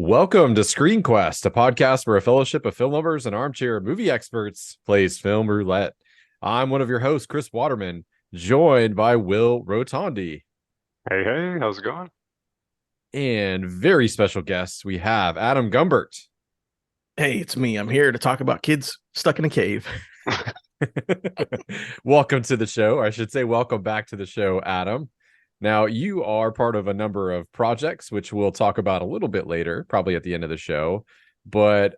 Welcome to Screen Quest, a podcast where a fellowship of film lovers and armchair movie experts plays film roulette. I'm one of your hosts, Chris Waterman, joined by Will Rotondi. Hey, how's it going? And very special guests, we have Adam Gumbert. Hey, it's me. I'm here to talk about kids stuck in a cave. Welcome to the show. I should say welcome back to the show, Adam. Now, you are part of a number of projects, which we'll talk about a little bit later, probably at the end of the show. But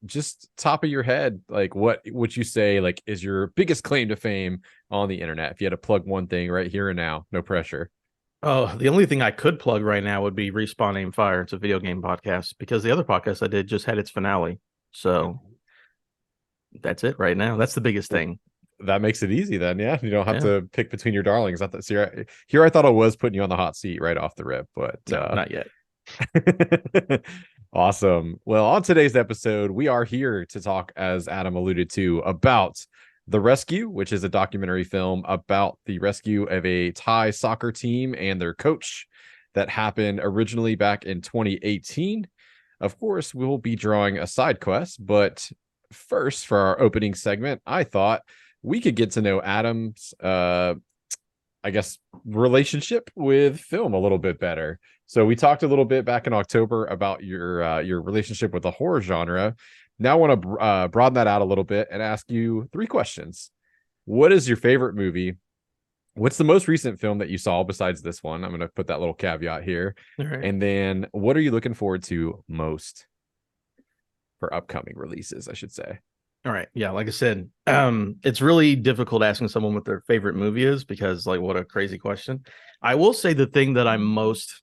just top of your head, like what would you say like is your biggest claim to fame on the internet? If you had to plug one thing right here and now, no pressure. Oh, the only thing I could plug right now would be Respawn Aim Fire. It's a video game podcast because the other podcast I did just had its finale. So that's it right now. That's the biggest thing. That makes it easy then, yeah. You don't have to pick between your darlings. Here I thought I was putting you on the hot seat right off the rip, but no, not yet. Awesome. Well, on today's episode, we are here to talk, as Adam alluded to, about The Rescue, which is a documentary film about the rescue of a Thai soccer team and their coach that happened originally back in 2018. Of course, we will be drawing a side quest, but first, for our opening segment, I thought we could get to know Adam's, relationship with film a little bit better. So we talked a little bit back in October about your relationship with the horror genre. Now I want to broaden that out a little bit and ask you three questions. What is your favorite movie? What's the most recent film that you saw besides this one? I'm going to put that little caveat here. All right. And then what are you looking forward to most for upcoming releases, I should say? All right. Yeah, like I said, it's really difficult asking someone what their favorite movie is because, like, what a crazy question. I will say the thing that I'm most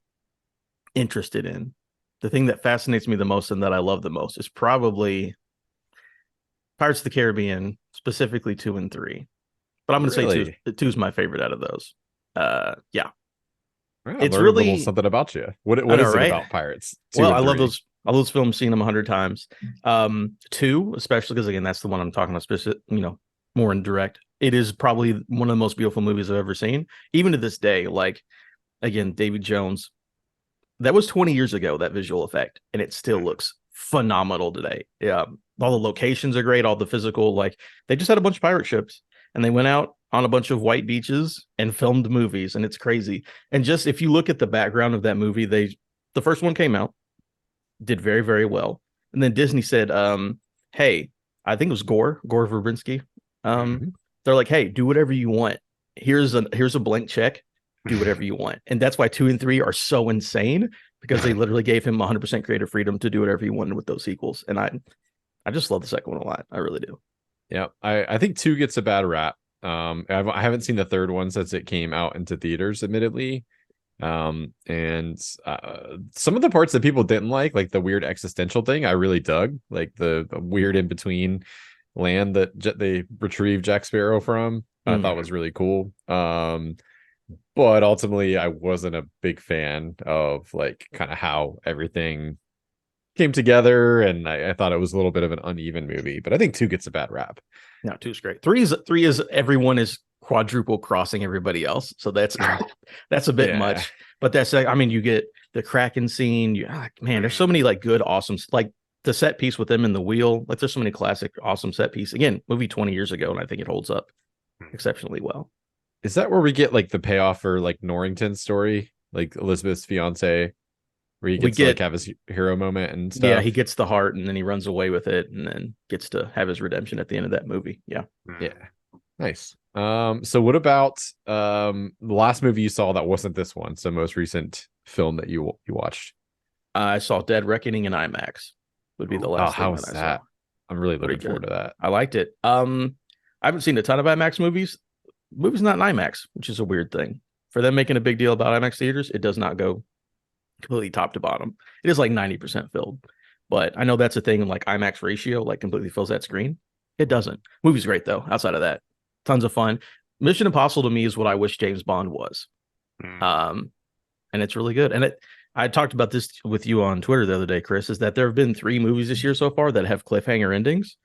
interested in, the thing that fascinates me the most and that I love the most is probably Pirates of the Caribbean, specifically 2 and 3. But I'm going to say 2 is my favorite out of those. Yeah. It's really something about you. What is it about Pirates? Well, I love those. All those films, seen them 100 times. 2, especially because, again, that's the one I'm talking about, more in direct. It is probably one of the most beautiful movies I've ever seen. Even to this day, like, again, David Jones, that was 20 years ago, that visual effect, and it still looks phenomenal today. Yeah, all the locations are great, all the physical, like, they just had a bunch of pirate ships, and they went out on a bunch of white beaches and filmed movies, and it's crazy. And just, if you look at the background of that movie, the first one came out, did very, very well. And then Disney said, hey, I think it was Gore Verbinski. They're like, hey, do whatever you want. Here's a blank check. Do whatever you want. And that's why 2 and 3 are so insane, because they literally gave him 100% creative freedom to do whatever he wanted with those sequels. And I just love the second one a lot. I really do. Yeah, I think 2 gets a bad rap. I haven't seen the third one since it came out into theaters, admittedly. And some of the parts that people didn't like the weird existential thing, I really dug, like the weird in between land that they retrieved Jack Sparrow from. I thought was really cool. But ultimately I wasn't a big fan of like kind of how everything came together, and I thought it was a little bit of an uneven movie. But I think 2 gets a bad rap. No, 2 is great. 3 is everyone is quadruple crossing everybody else, so that's a bit much. But that's, I mean, you get the Kraken scene. Man, there's so many like good, awesome, like the set piece with them in the wheel. Like, there's so many classic, awesome set piece. Again, movie 20 years ago, and I think it holds up exceptionally well. Is that where we get like the payoff for like Norrington's story, like Elizabeth's fiance, where he gets to like have his hero moment and stuff? Yeah, he gets the heart and then he runs away with it and then gets to have his redemption at the end of that movie. Yeah. Nice. So what about the last movie you saw that wasn't this one? So most recent film that you watched? I saw Dead Reckoning in IMAX. Would be the last. How was that? I'm really looking forward to that. I liked it. I haven't seen a ton of IMAX movies. The movie's not in IMAX, which is a weird thing. For them making a big deal about IMAX theaters, it does not go completely top to bottom. It is like 90% filled. But I know that's a thing, like IMAX ratio, like completely fills that screen. It doesn't. Movie's great though. Outside of that, tons of fun. Mission Impossible to me is what I wish James Bond was. And it's really good. And I talked about this with you on Twitter the other day, Chris, is that there have been 3 movies this year so far that have cliffhanger endings.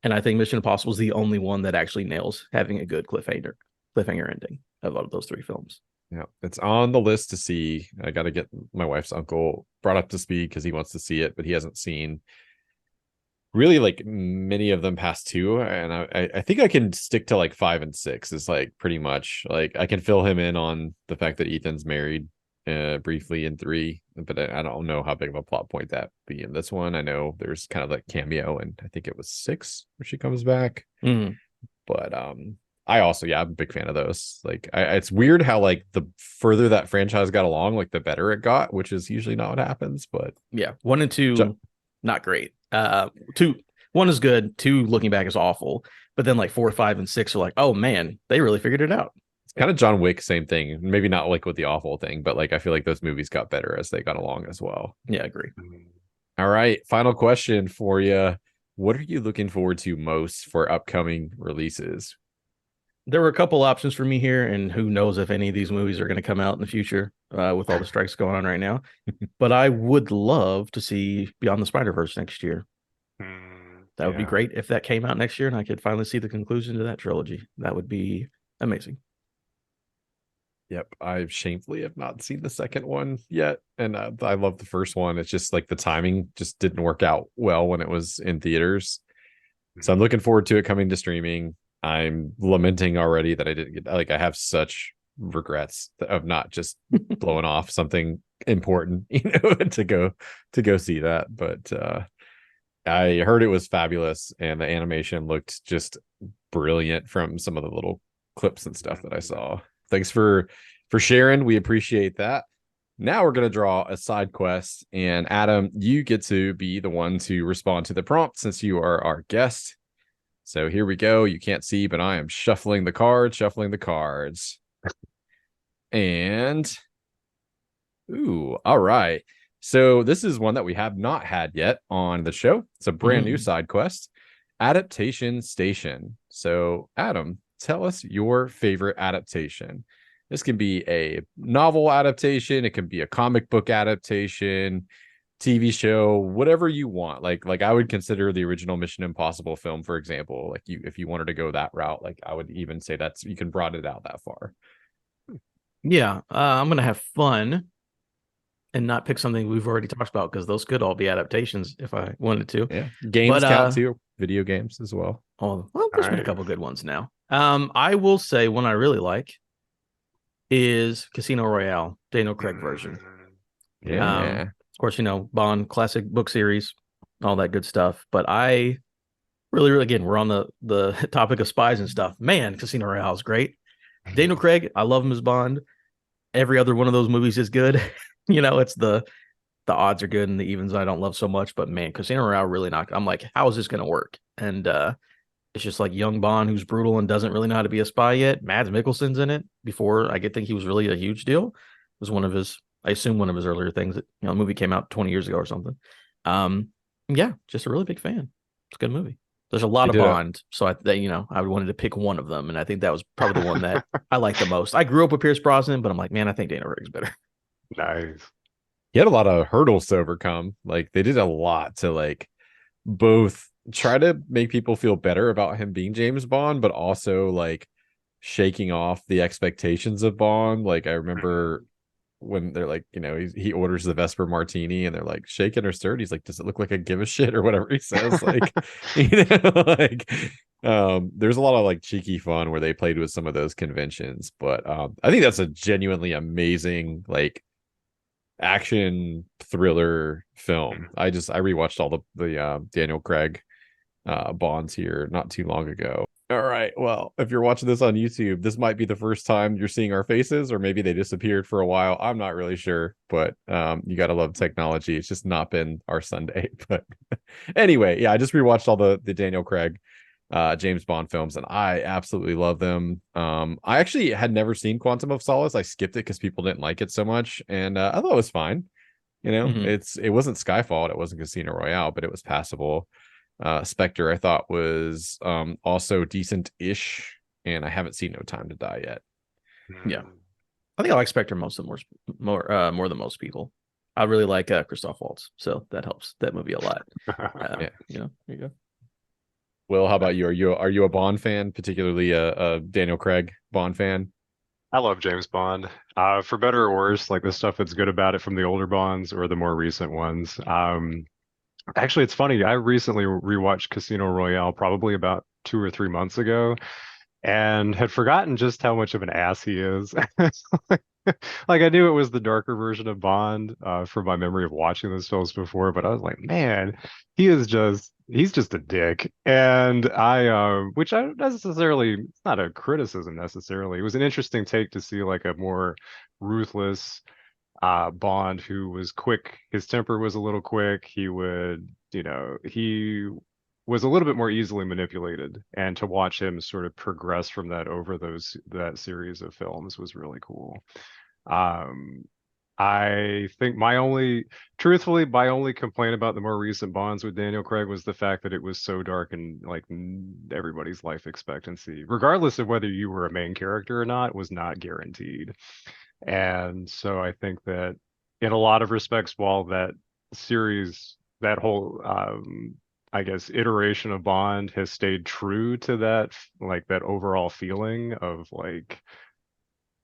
And I think Mission Impossible is the only one that actually nails having a good cliffhanger ending of all of those 3 films. Yeah, it's on the list to see. I got to get my wife's uncle brought up to speed because he wants to see it, but he hasn't seen really like many of them past two. And I think I can stick to like 5 and 6 is like pretty much like I can fill him in on the fact that Ethan's married briefly in 3, but I don't know how big of a plot point that be in this one. I know there's kind of like cameo, and I think it was 6 where she comes back. But I also, yeah, I'm a big fan of those. Like, it's weird how like the further that franchise got along, like the better it got, which is usually not what happens. But yeah, 1 and 2, not great. 1 is good. 2, looking back, is awful. But then like 4, 5, and 6 are like, oh man, they really figured it out. It's kind of John Wick, same thing. Maybe not like with the awful thing, but like I feel like those movies got better as they got along as well. Yeah, I agree. All right, final question for you. What are you looking forward to most for upcoming releases? There were a couple options for me here, and who knows if any of these movies are going to come out in the future with all the strikes going on right now. But I would love to see Beyond the Spider-Verse next year. That would be great if that came out next year and I could finally see the conclusion to that trilogy. That would be amazing. Yep, I shamefully have not seen the second one yet, and I love the first one. It's just like the timing just didn't work out well when it was in theaters. So I'm looking forward to it coming to streaming. I'm lamenting already that I didn't get, like, I have such regrets of not just blowing off something important, to go see that. But I heard it was fabulous, and the animation looked just brilliant from some of the little clips and stuff that I saw. Thanks for sharing. We appreciate that. Now we're going to draw a side quest, and Adam, you get to be the one to respond to the prompt since you are our guest. So here we go. You can't see, but I am shuffling the cards. And all right. So this is one that we have not had yet on the show. It's a brand new side quest, Adaptation Station. So Adam, tell us your favorite adaptation. This can be a novel adaptation. It can be a comic book adaptation, TV show, whatever you want. Like I would consider the original Mission Impossible film, for example. Like if you wanted to go that route, like I would even say you can broaden it out that far. Yeah, I'm gonna have fun and not pick something we've already talked about, because those could all be adaptations if I wanted to. Yeah, games count too, video games as well. Oh, well, there's been a couple good ones now. I will say one I really like is Casino Royale, Daniel Craig version. Yeah. Of course, Bond classic book series, all that good stuff. But I really, again, we're on the topic of spies and stuff. Man, Casino Royale is great. Daniel Craig, I love him as Bond. Every other one of those movies is good. It's the odds are good and the evens I don't love so much. But man, Casino Royale really knocked. I'm like, how is this going to work? And it's just like young Bond who's brutal and doesn't really know how to be a spy yet. Mads Mikkelsen's in it. Before I think he was really a huge deal. It was one of his earlier things. That the movie came out 20 years ago or something. Yeah, just a really big fan. It's a good movie. There's a lot of Bond, so I wanted to pick one of them, and I think that was probably the one that I like the most. I grew up with Pierce Brosnan, but I'm like, man, I think Daniel Craig's better. Nice. He had a lot of hurdles to overcome. Like they did a lot to like both try to make people feel better about him being James Bond, but also like shaking off the expectations of Bond. Like I remember when they're like, he orders the Vesper Martini and they're like, shaken or stirred. He's like, does it look like I give a shit or whatever he says? Like, there's a lot of like cheeky fun where they played with some of those conventions, but I think that's a genuinely amazing like action thriller film. I rewatched all the Daniel Craig Bonds here not too long ago. All right, well, if you're watching this on YouTube, this might be the first time you're seeing our faces, or maybe they disappeared for a while. I'm not really sure, but you gotta love technology. It's just not been our Sunday. But anyway, yeah, I just rewatched all the Daniel Craig James Bond films, and I absolutely love them. I actually had never seen Quantum of Solace. I skipped it because people didn't like it so much, and I thought it was fine. It wasn't Skyfall, it wasn't Casino Royale, but it was passable. Spectre I thought was also decent-ish, and I haven't seen No Time to Die yet. Yeah, I think I like Spectre more than most people. I really like Christoph Waltz, so that helps that movie a lot. Yeah, there you go. Will, how about you? Are you a Bond fan, particularly a Daniel Craig Bond fan? I love James Bond. For better or worse, like the stuff that's good about it from the older Bonds or the more recent ones. Actually, it's funny. I recently rewatched Casino Royale probably about 2 or 3 months ago, and had forgotten just how much of an ass he is. Like I knew it was the darker version of Bond from my memory of watching those films before, but I was like, man, he's just a dick. And which I don't necessarily, it's not a criticism necessarily. It was an interesting take to see like a more ruthless Bond who was quick. His temper was a little quick. He was a little bit more easily manipulated, and to watch him sort of progress from that over that series of films was really cool. Um, I think truthfully, my only complaint about the more recent Bonds with Daniel Craig was the fact that it was so dark and like everybody's life expectancy, regardless of whether you were a main character or not, was not guaranteed. And so I think that in a lot of respects, while that series, that whole, I guess, iteration of Bond has stayed true to that overall feeling of like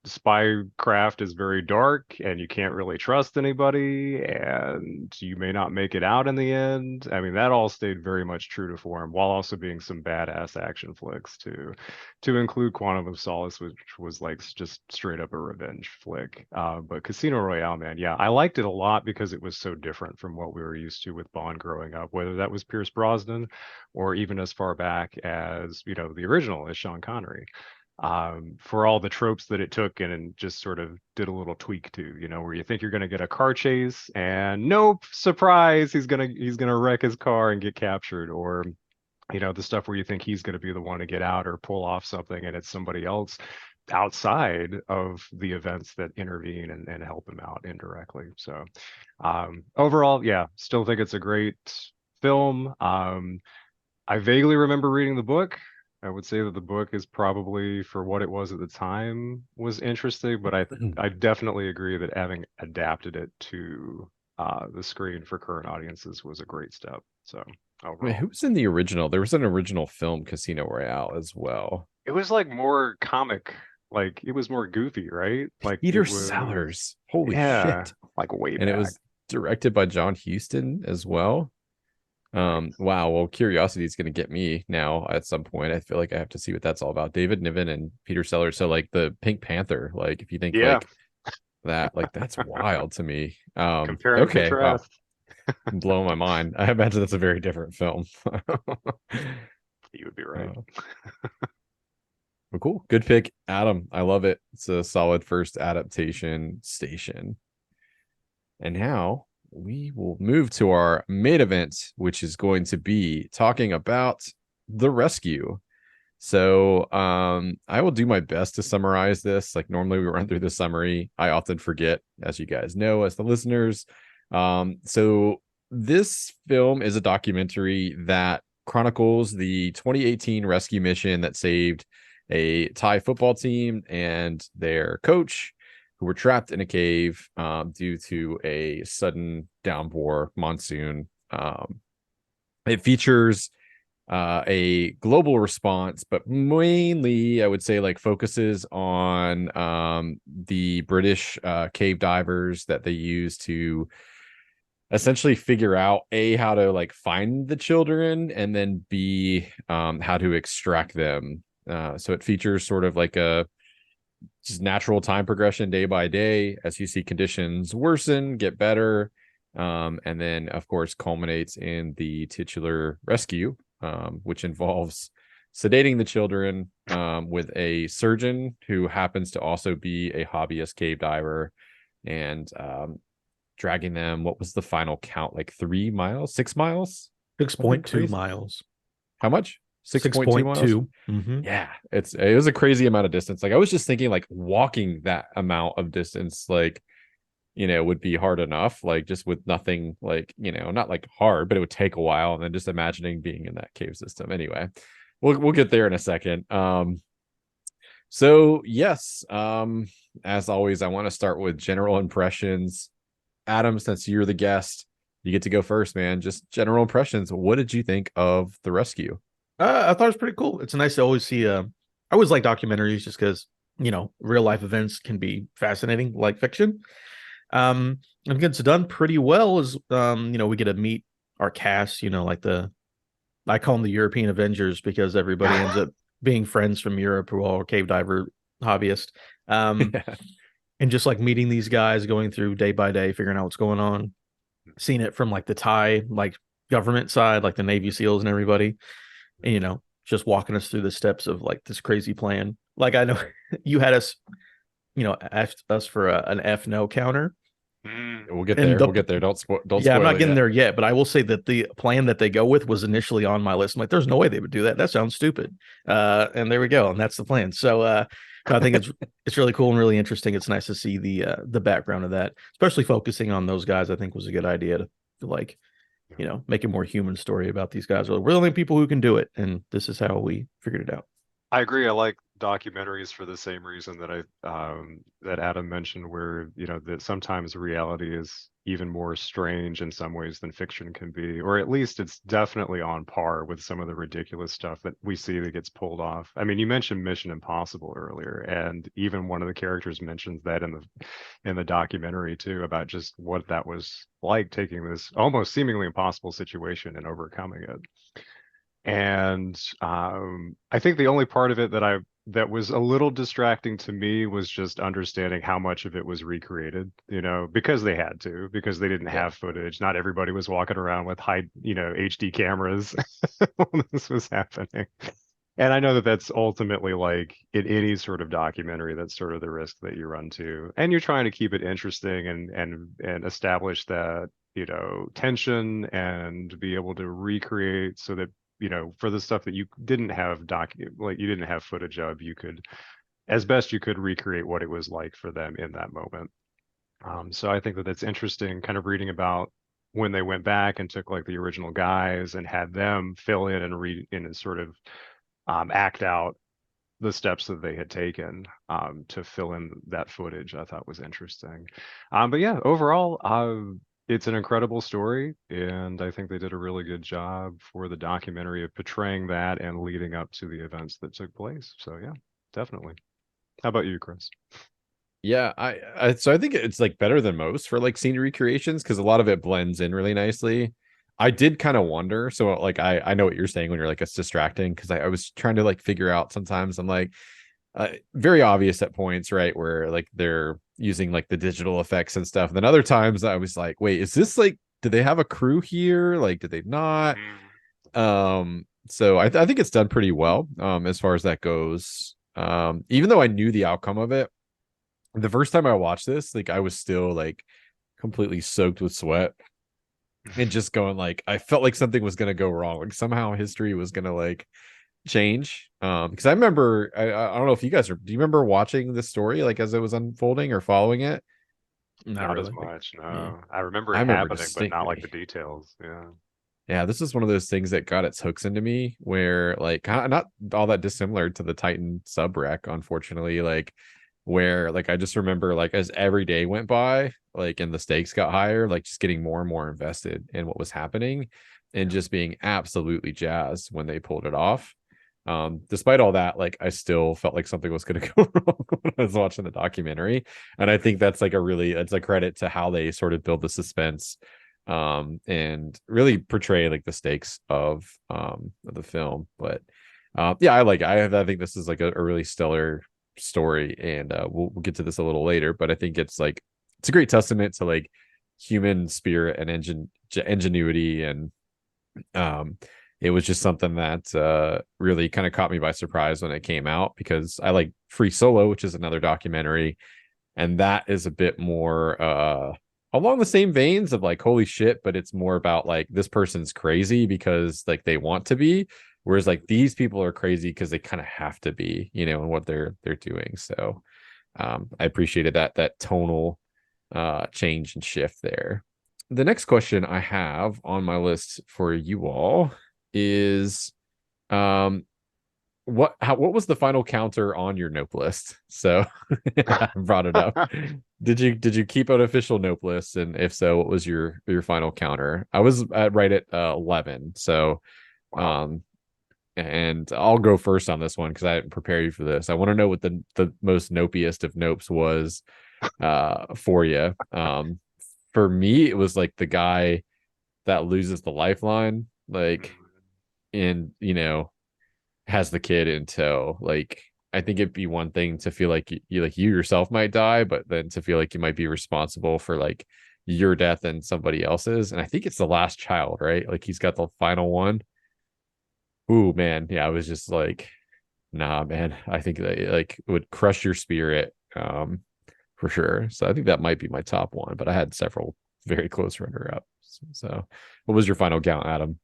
spycraft is very dark and you can't really trust anybody and you may not make it out in the end. I mean, that all stayed very much true to form while also being some badass action flicks too, to include Quantum of Solace, which was like just straight up a revenge flick. But Casino Royale, man, yeah, I liked it a lot because it was so different from what we were used to with Bond growing up, whether that was Pierce Brosnan or even as far back as, the original as Sean Connery, for all the tropes that it took and just sort of did a little tweak to, where you think you're going to get a car chase and nope, surprise, he's gonna wreck his car and get captured, or the stuff where you think he's going to be the one to get out or pull off something and it's somebody else outside of the events that intervene and help him out indirectly. So overall, yeah, still think it's a great film. I vaguely remember reading the book. I would say that the book is probably, for what it was at the time, was interesting, but I definitely agree that having adapted it to the screen for current audiences was a great step. So Wait, overall, who was in the original? There was an original film, Casino Royale, as well. it was like more comic, like it was more goofy, right? Like it Peter was, Sellers. Holy yeah, shit. like way And it back. was directed by John Huston as well. Nice. Wow. Well, curiosity is going to get me now at some point. I feel like I have to see what that's all about. David Niven and Peter Sellers. So, like the Pink Panther, like if you think Yeah, like that, like that's wild to me. compare and Okay. Wow. contrast. Blowing my mind. I imagine that's a very different film. You would be right. Well, cool. Good pick, Adam. I love it. It's a solid first adaptation station. And now we will move to our main event, which is going to be talking about The Rescue. So I will do my best to summarize this. Like normally we run through the summary. I often forget, as you guys know, as the listeners. So this film is a documentary that chronicles the 2018 rescue mission that saved a Thai football team and their coach, who were trapped in a cave due to a sudden downpour monsoon. It features a global response, but mainly I would say like focuses on the British cave divers that they use to essentially figure out how to like find the children, and then how to extract them. So it features sort of like a just natural time progression day by day as you see conditions worsen, get better, and then of course culminates in the titular rescue, which involves sedating the children with a surgeon who happens to also be a hobbyist cave diver, and dragging them. What was the final count? Like 3 miles, 6 miles, 6.2 miles. How much? 6.2 miles. Mm-hmm. Yeah, it was a crazy amount of distance. Like I was just thinking, like walking that amount of distance, like would be hard enough. Like just with nothing, like not like hard, but it would take a while. And then just imagining being in that cave system. Anyway, we'll get there in a second. So yes, as always, I want to start with general impressions. Adam, since you're the guest, you get to go first, man. Just general impressions. What did you think of The Rescue? I thought it was pretty cool. It's nice to always see. I always like documentaries just because real life events can be fascinating like fiction. And it's done pretty well as we get to meet our cast, like I call them the European Avengers because everybody ends up being friends from Europe who are all cave diver hobbyists. And just like meeting these guys, going through day by day, figuring out what's going on, seeing it from like the Thai like government side, like the Navy SEALs and everybody, and just walking us through the steps of like this crazy plan. Like I know you had us, asked us for an F no counter. We'll get there. We'll get there. Don't spoil. Yeah, I'm not getting there yet, but I will say that the plan that they go with was initially on my list. I'm like, there's no way they would do that. That sounds stupid. And there we go. And that's the plan. So I think it's really cool and really interesting. It's nice to see the background of that, especially focusing on those guys. I think was a good idea to like, make a more human story about these guys. We're the only people who can do it, and this is how we figured it out. I agree. I like documentaries for the same reason that that Adam mentioned, where that sometimes reality is even more strange in some ways than fiction can be, or at least it's definitely on par with some of the ridiculous stuff that we see that gets pulled off. I mean, you mentioned Mission Impossible earlier, and even one of the characters mentions that in the documentary too, about just what that was like, taking this almost seemingly impossible situation and overcoming it. And I think the only part of it that was a little distracting to me was just understanding how much of it was recreated, because they had to, because they didn't have footage. Not everybody was walking around with high, HD cameras when this was happening. And I know that that's ultimately, like in any sort of documentary, that's sort of the risk that you run to. And you're trying to keep it interesting and establish that, tension, and be able to recreate so that, for the stuff that you didn't have you didn't have footage of, you could, as best you could, recreate what it was like for them in that moment. So I think that that's interesting, kind of reading about when they went back and took like the original guys and had them fill in and read in and sort of act out the steps that they had taken to fill in that footage. I thought was interesting. But yeah, overall, it's an incredible story, and I think they did a really good job for the documentary of portraying that and leading up to the events that took place. So yeah, definitely. How about you, Chris? Yeah, so I think it's like better than most for like scene recreations because a lot of it blends in really nicely. I did kind of wonder, so like I know what you're saying when you're like it's distracting, because I was trying to like figure out, sometimes I'm like very obvious at points, right, where like they're using like the digital effects and stuff. And then other times I was like, wait, is this like, do they have a crew here? Like, did they not? So I think it's done pretty well as far as that goes. Even though I knew the outcome of it, the first time I watched this, like I was still like completely soaked with sweat and just going like, I felt like something was gonna go wrong. Like somehow history was gonna like change. Because I remember, I don't know if you guys do you remember watching this story like as it was unfolding or following it? Not really. As much, no. Yeah. I remember it happening, but not like the details. Yeah, this is one of those things that got its hooks into me, where like not all that dissimilar to the Titan sub wreck, unfortunately, like where like I just remember like as every day went by, like and the stakes got higher, like just getting more and more invested in what was happening and just being absolutely jazzed when they pulled it off. Despite all that, like I still felt like something was going to go wrong when I was watching the documentary. And I think that's like it's a credit to how they sort of build the suspense and really portray like the stakes of the film. But yeah, I think this is like a really stellar story, and we'll get to this a little later, but I think it's like it's a great testament to like human spirit and ingenuity, and it was just something that really kind of caught me by surprise when it came out, because I like Free Solo, which is another documentary, and that is a bit more along the same veins of like holy shit, but it's more about like this person's crazy because like they want to be, whereas like these people are crazy because they kind of have to be, in what they're doing. So I appreciated that tonal change and shift there. The next question I have on my list for you all is what was the final counter on your nope list? So I brought it up. Did you keep an official nope list, and if so, what was your final counter? I was right at 11. So and I'll go first on this one because I didn't prepare you for this. I want to know what the most nopiest of nopes was for you. For me, it was like the guy that loses the lifeline, like, and has the kid in tow. Like, I think it'd be one thing to feel like you yourself might die, but then to feel like you might be responsible for like your death and somebody else's. And I think it's the last child, right? Like he's got the final one. Ooh, man, yeah, I was just like, nah, man. I think that like it would crush your spirit, for sure. So I think that might be my top one, but I had several very close runner ups. So, what was your final count, Adam?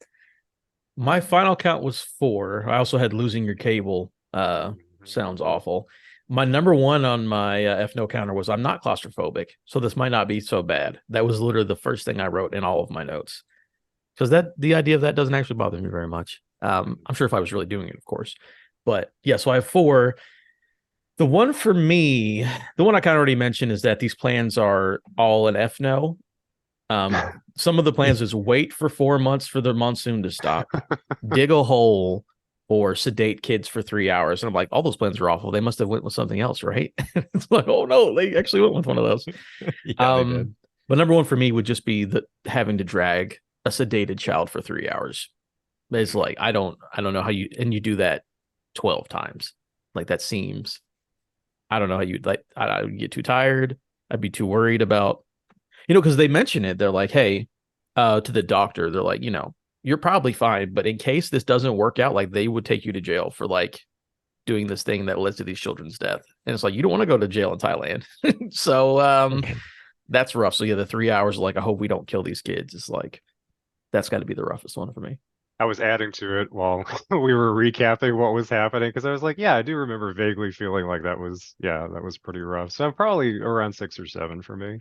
My final count was 4. I also had losing your cable. Sounds awful. My number one on my F no counter was I'm not claustrophobic, so this might not be so bad. That was literally the first thing I wrote in all of my notes, because the idea of that doesn't actually bother me very much. I'm sure if I was really doing it, of course, but yeah. So I have 4. The one for me, the one I kind of already mentioned, is that these plans are all an F no. Some of the plans is wait for 4 months for the monsoon to stop, dig a hole, or sedate kids for 3 hours. And I'm like, all those plans are awful. They must have went with something else, right? It's like, oh no, they actually went with one of those. Yeah, they did. But number one for me would just be having to drag a sedated child for 3 hours. It's like, I don't know how you do that 12 times. Like that seems, I don't know how you'd like, I would get too tired. I'd be too worried about, because they mention it. They're like, hey, to the doctor, they're like, you're probably fine, but in case this doesn't work out, like they would take you to jail for like doing this thing that led to these children's death. And it's like, you don't want to go to jail in Thailand. So that's rough. So yeah, the 3 hours, like, I hope we don't kill these kids. It's like, that's got to be the roughest one for me. I was adding to it while we were recapping what was happening because I was like, yeah, I do remember vaguely feeling like that was pretty rough. So I'm probably around 6 or 7 for me.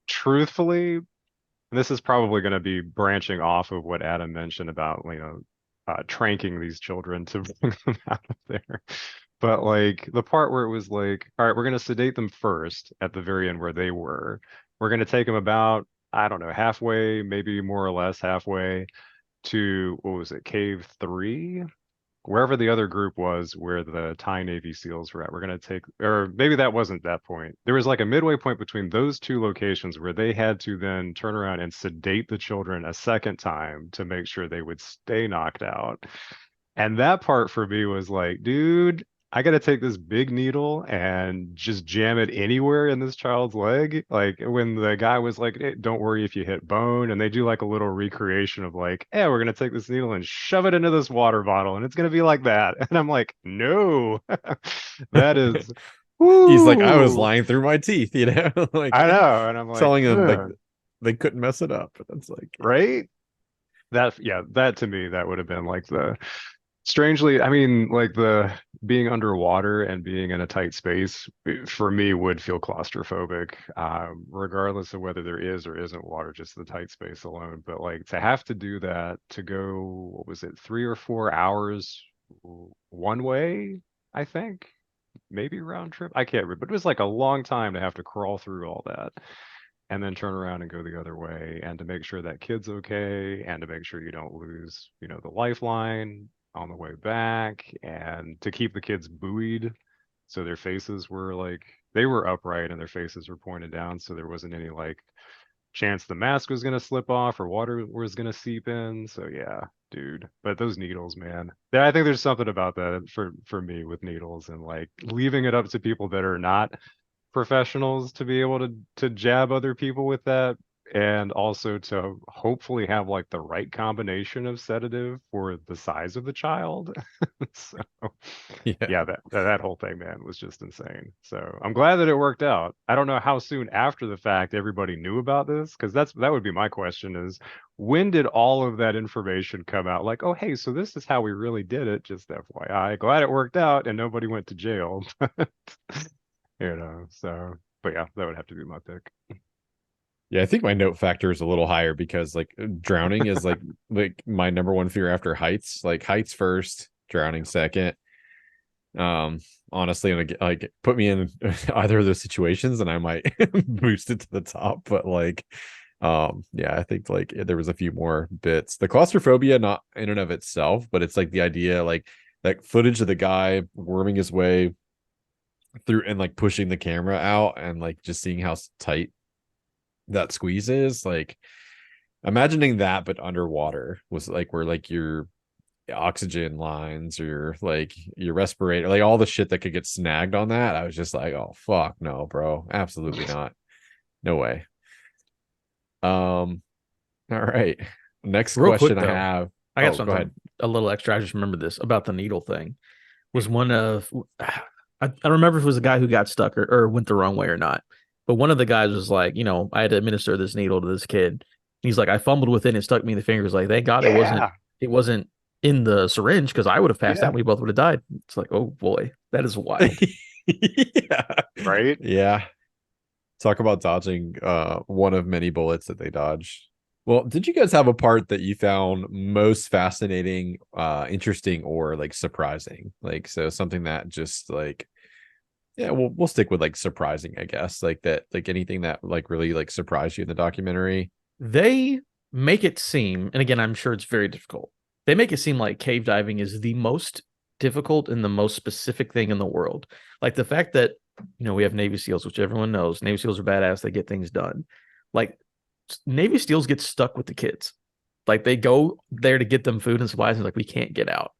Truthfully, this is probably going to be branching off of what Adam mentioned about, tranking these children to bring them out of there. But like the part where it was like, all right, we're going to sedate them first at the very end where they were. We're going to take them about, I don't know, halfway, maybe more or less halfway to, what was it, Cave 3? Wherever the other group was where the Thai Navy SEALs were at. We're going to take, or maybe that wasn't that point. There was like a midway point between those 2 locations where they had to then turn around and sedate the children a second time to make sure they would stay knocked out. And that part for me was like, dude, I got to take this big needle and just jam it anywhere in this child's leg. Like when the guy was like, hey, don't worry if you hit bone. And they do like a little recreation of like, hey, we're going to take this needle and shove it into this water bottle. And it's going to be like that. And I'm like, no, that is. He's like, I was lying through my teeth, like I know. And I'm like, telling him like they couldn't mess it up. But that's like, right. That to me, that would have been like the strangely, I mean, like the being underwater and being in a tight space for me would feel claustrophobic, regardless of whether there is or isn't water, just the tight space alone. But like to have to do that, to go, what was it, 3 or 4 hours one way, I think, maybe round trip. I can't remember, but it was like a long time to have to crawl through all that and then turn around and go the other way, and to make sure that kid's okay, and to make sure you don't lose, the lifeline on the way back, and to keep the kids buoyed so their faces were like, they were upright and their faces were pointed down, so there wasn't any like chance the mask was going to slip off or water was going to seep in. So yeah, dude, but those needles, man, I think there's something about that for me with needles, and like leaving it up to people that are not professionals to be able to jab other people with that, and also to hopefully have like the right combination of sedative for the size of the child. So yeah, that whole thing, man, was just insane. So I'm glad that it worked out. I don't know how soon after the fact everybody knew about this, because that would be my question, is when did all of that information come out? Like, oh hey, so this is how we really did it, just FYI. Glad it worked out and nobody went to jail. So, but yeah, that would have to be my pick. Yeah, I think my note factor is a little higher because like drowning is like my number one fear after heights. Like heights first, drowning second. Honestly, and like put me in either of those situations and I might boost it to the top. But like Yeah, I think like there was a few more bits. The claustrophobia, not in and of itself, but it's like the idea, like that footage of the guy worming his way through and like pushing the camera out and like just seeing how tight that squeeze is. Like imagining that, but underwater was like where like your oxygen lines or like your respirator, like all the shit that could get snagged on that. I was just like, oh fuck no, bro. Absolutely not. No way. All right. Next Real quick question I though, have. I got Oh, go something ahead. a little extra. I just remember this about the needle thing. Was one of I don't remember if it was a guy who got stuck or went the wrong way or not. But one of the guys was like, I had to administer this needle to this kid. He's like, I fumbled with it and it stuck me in the fingers. Like, thank God Yeah, it wasn't in the syringe because I would have passed out yeah, and we both would have died. It's like, oh boy, that is wild. Yeah. right. Yeah. Talk about dodging one of many bullets that they dodge. Well, did you guys have a part that you found most fascinating, interesting, or like surprising? Like, so something that just like, yeah, we'll stick with like surprising, I guess. Like that, like anything that like really like surprised you in the documentary. They make it seem, and again, I'm sure it's very difficult. They make it seem like cave diving is the most difficult and the most specific thing in the world. Like the fact that, we have Navy SEALs, which everyone knows. Navy SEALs are badass. They get things done. Like Navy SEALs get stuck with the kids. Like they go there to get them food and supplies, and like we can't get out.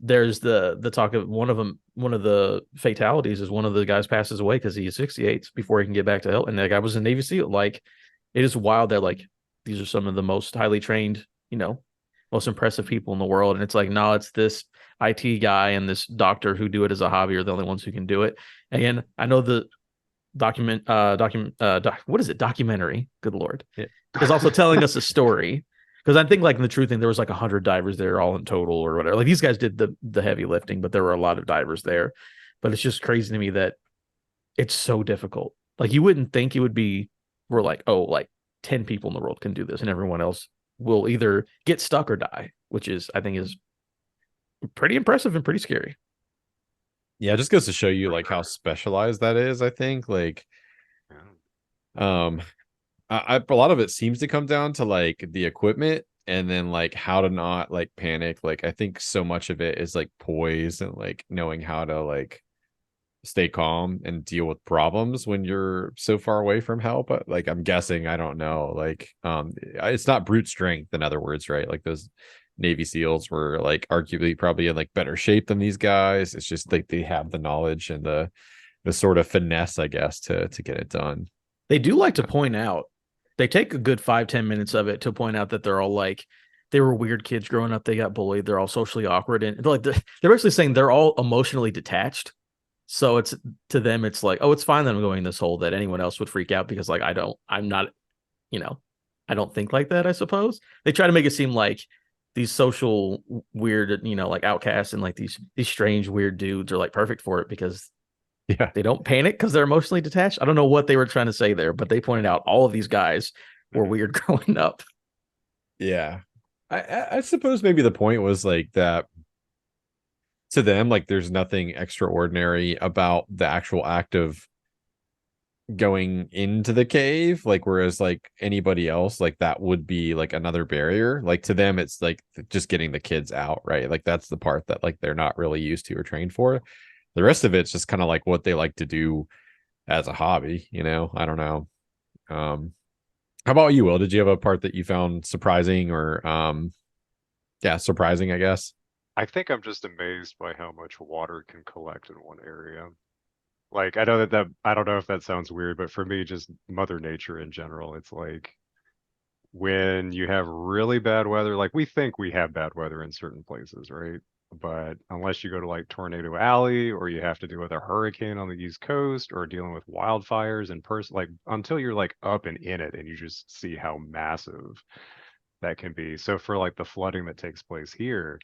There's the talk of one of the fatalities is one of the guys passes away because he is 68 before he can get back to help, and that guy was a Navy SEAL. Like it is wild that like these are some of the most highly trained, most impressive people in the world, and it's like no, it's this IT guy and this doctor who do it as a hobby are the only ones who can do it. Again, I know the what is it, documentary, good lord, Yeah. is also telling us a story, because I think like in the true thing there was like 100 divers there all in total or whatever. Like these guys did the heavy lifting, but there were a lot of divers there. But it's just crazy to me that it's so difficult. Like you wouldn't think it would be, we're like, oh, like 10 people in the world can do this and everyone else will either get stuck or die, which is I think is pretty impressive and pretty scary. Yeah, it just goes to show you For like how sure. specialized that is. I think like, Yeah. um, a lot of it seems to come down to like the equipment and then like how to not like panic. Like I think so much of it is like poise and like knowing how to like stay calm and deal with problems when you're so far away from help. But like I'm guessing, I don't know, like it's not brute strength, in other words, right? Like those Navy SEALs were like arguably probably in like better shape than these guys. It's just like they have the knowledge and the sort of finesse, I guess, to get it done. They do like to point out, they take a good 5-10 minutes of it to point out that they're all like, they were weird kids growing up. They got bullied. They're all socially awkward. And they're basically saying they're all emotionally detached. So it's to them, it's like, oh, it's fine that I'm going this hole, that anyone else would freak out because like, I'm not, you know, I don't think like that, I suppose. They try to make it seem like these social weird, like outcasts and like these strange weird dudes are like perfect for it because Yeah. they don't panic because they're emotionally detached. I don't know what they were trying to say there, but they pointed out all of these guys were Mhm. weird growing up. Yeah. I suppose maybe the point was like that to them, like there's nothing extraordinary about the actual act of going into the cave, like whereas like anybody else, like that would be like another barrier. Like to them, it's like just getting the kids out, right? Like that's the part that like they're not really used to or trained for. The rest of it's just kind of like what they like to do as a hobby, I don't know. How about you, Will? Did you have a part that you found surprising or yeah, surprising, I guess? I think I'm just amazed by how much water can collect in one area. Like, I know that I don't know if that sounds weird, but for me, just Mother Nature in general, it's like when you have really bad weather, like we think we have bad weather in certain places, right? But unless you go to like Tornado Alley or you have to deal with a hurricane on the East Coast or dealing with wildfires in person, like until you're like up and in it and you just see how massive that can be. So for like the flooding that takes place here,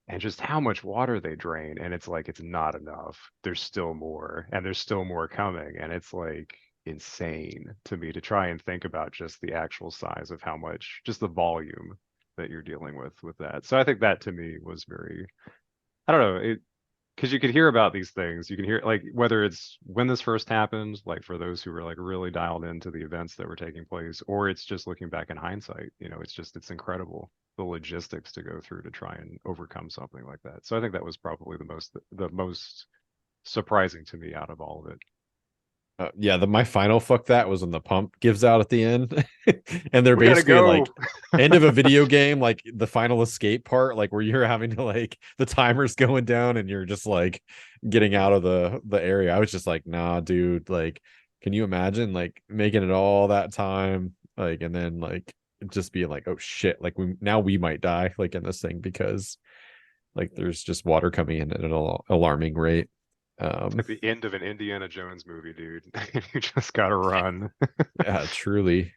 and just how much water they drain, and it's like it's not enough, there's still more and there's still more coming, and it's like insane to me to try and think about just the actual size of how much, just the volume that you're dealing with that. So I think that to me was very, I don't know, because you could hear about these things. You can hear, like, whether it's when this first happened, like for those who were like really dialed into the events that were taking place, or it's just looking back in hindsight. It's incredible the logistics to go through to try and overcome something like that. So I think that was probably the most surprising to me out of all of it. Yeah, my final fuck that was when the pump gives out at the end, and they're We gotta basically go. like end of a video game, like the final escape part, like where you're having to like the timer's going down and you're just like getting out of the area. I was just like, nah, dude, like, can you imagine like making it all that time, like, and then like just being like, oh shit, like we might die like in this thing because like there's just water coming in at an alarming rate. It's like the end of an Indiana Jones movie, dude. You just gotta run. Yeah, truly.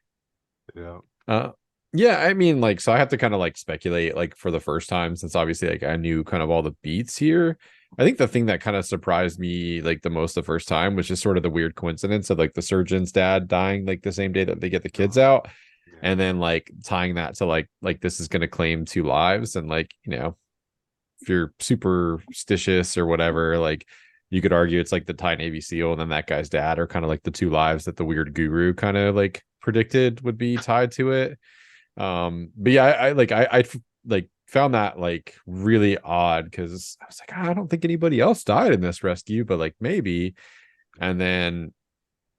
Yeah. Uh, yeah, I mean, like, so I have to kind of like speculate, like, for the first time, since obviously, like, I knew kind of all the beats here. I think the thing that kind of surprised me, like, the most the first time was just sort of the weird coincidence of like the surgeon's dad dying like the same day that they get the kids out, Yeah. and then like tying that to like this is going to claim 2 lives, and like, if you're superstitious or whatever, like you could argue it's like the Thai Navy SEAL and then that guy's dad are kind of like the 2 lives that the weird guru kind of like predicted would be tied to it. But yeah, I like found that like really odd because I was like, I don't think anybody else died in this rescue, but like maybe. And then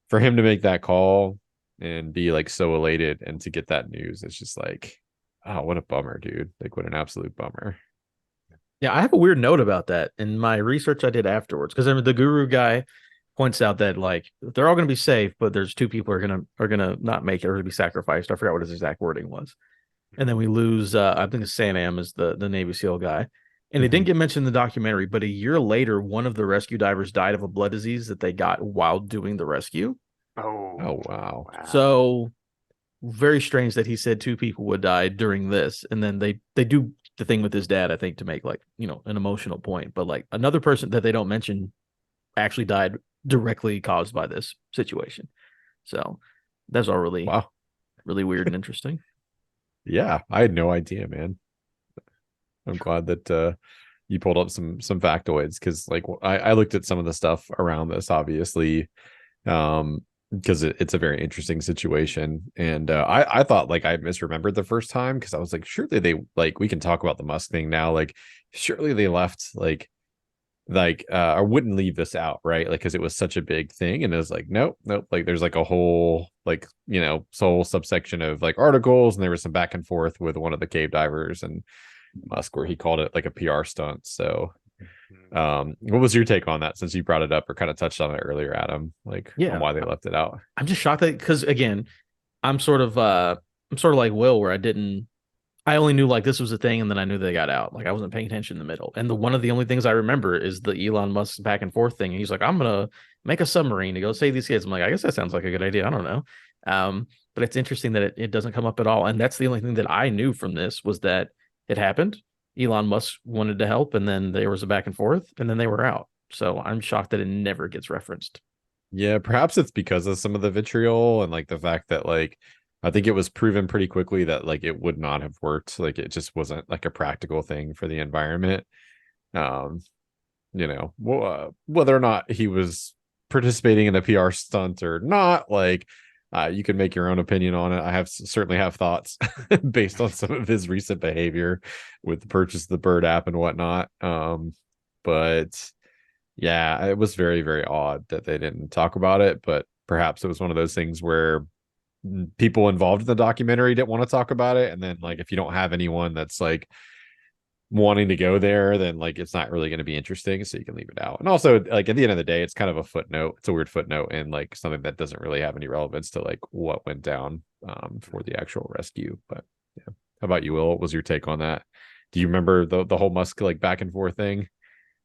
for him to make that call and be like so elated and to get that news, it's just like, oh, what a bummer, dude. Like, what an absolute bummer. Yeah, I have a weird note about that in my research I did afterwards because I mean, the guru guy points out that like they're all going to be safe, but there's 2 people are gonna not make it or to be sacrificed. I forgot what his exact wording was. And then we lose. I think it's Sanam is the Navy SEAL guy, and it didn't get mentioned in the documentary. But a year later, one of the rescue divers died of a blood disease that they got while doing the rescue. Oh, wow. So very strange that he said 2 people would die during this, and then they do the thing with his dad, I think, to make like an emotional point. But like another person that they don't mention actually died directly caused by this situation. So that's all really Wow. really weird and interesting. Yeah, I had no idea, man. I'm glad that you pulled up some factoids because like I looked at some of the stuff around this, obviously, because it's a very interesting situation, and I thought like I misremembered the first time because I was like, surely they like we can talk about the Musk thing now, like surely they left like or wouldn't leave this out, right? Like because it was such a big thing, and it was like nope, like there's like a whole like whole subsection of like articles, and there was some back and forth with one of the cave divers and Musk where he called it like a PR stunt. So what was your take on that, since you brought it up or kind of touched on it earlier, Adam, like Yeah, on why they left it out? I'm just shocked that because again, I'm sort of like Will, where I only knew like this was a thing, and then I knew they got out. Like I wasn't paying attention in the middle. And one of the only things I remember is the Elon Musk back and forth thing. And he's like, I'm gonna make a submarine to go save these kids. I'm like, I guess that sounds like a good idea. I don't know. But it's interesting that it doesn't come up at all. And that's the only thing that I knew from this was that it happened. Elon Musk wanted to help, and then there was a back and forth, and then they were out. So I'm shocked that it never gets referenced. Yeah, perhaps it's because of some of the vitriol and like the fact that like I think it was proven pretty quickly that like it would not have worked. Like it just wasn't like a practical thing for the environment. Um, whether or not he was participating in a PR stunt or not, like you can make your own opinion on it. I certainly have thoughts based on some of his recent behavior with the purchase of the Bird app and whatnot. But yeah, it was very, very odd that they didn't talk about it, but perhaps it was one of those things where people involved in the documentary didn't want to talk about it. And then like if you don't have anyone that's like wanting to go there, then like it's not really going to be interesting. So you can leave it out. And also like at the end of the day, it's kind of a footnote. It's a weird footnote and like something that doesn't really have any relevance to like what went down for the actual rescue. But yeah. How about you, Will? What was your take on that? Do you remember the whole Musk like back and forth thing?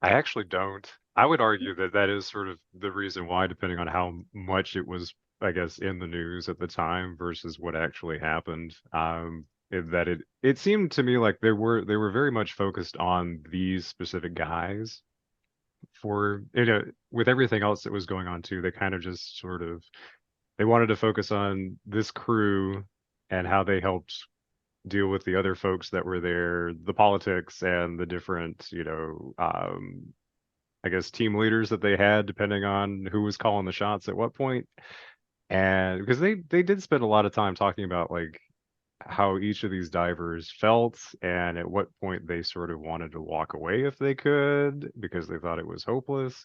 I actually don't. I would argue that that is sort of the reason why, depending on how much it was, I guess, in the news at the time versus what actually happened. That it seemed to me like they were very much focused on these specific guys for with everything else that was going on too. They kind of just sort of they wanted to focus on this crew and how they helped deal with the other folks that were there, the politics and the different, I guess, team leaders that they had, depending on who was calling the shots at what point. And because they did spend a lot of time talking about like how each of these divers felt and at what point they sort of wanted to walk away if they could because they thought it was hopeless.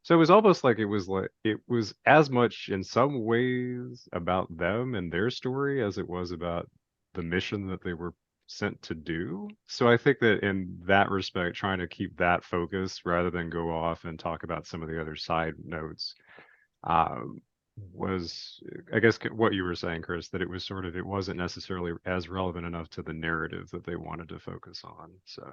So it was almost like it was as much in some ways about them and their story as it was about the mission that they were sent to do. So I think that in that respect, trying to keep that focus rather than go off and talk about some of the other side notes um, was, I guess, what you were saying, Chris, that it was sort of, it wasn't necessarily as relevant enough to the narrative that they wanted to focus on. So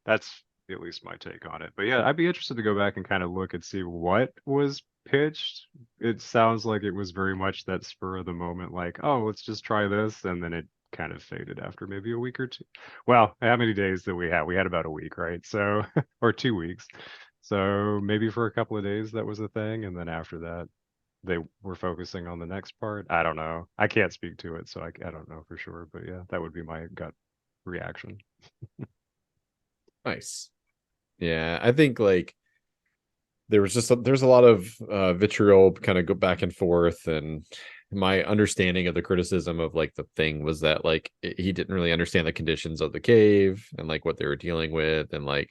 that's at least my take on it. But yeah, I'd be interested to go back and kind of look and see what was pitched. It sounds like it was very much that spur of the moment, like, oh, let's just try this. And then it kind of faded after maybe a week or two. Well, how many days did we have? We had about a week, right? So, or 2 weeks. So maybe for a couple of days that was a thing. And then after that, they were focusing on the next part. I don't know. I can't speak to it, so I don't know for sure. But yeah, that would be my gut reaction. Nice. Yeah, I think like there's a lot of vitriol kind of go back and forth, and my understanding of the criticism of like the thing was that like he didn't really understand the conditions of the cave and like what they were dealing with, and like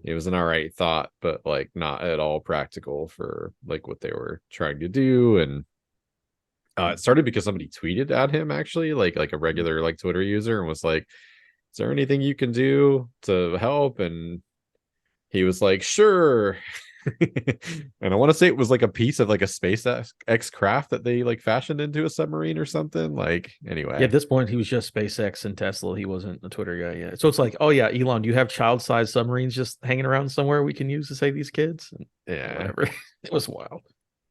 it was an all right thought, but like not at all practical for like what they were trying to do. And it started because somebody tweeted at him actually, like a regular like Twitter user, and was like, "Is there anything you can do to help?" And he was like, "Sure." And I want to say it was like a piece of like a SpaceX craft that they like fashioned into a submarine or something. Like, anyway. Yeah, at this point, he was just SpaceX and Tesla. He wasn't a Twitter guy yet. So it's like, oh yeah, Elon, do you have child-sized submarines just hanging around somewhere we can use to save these kids? And yeah, whatever. It was wild.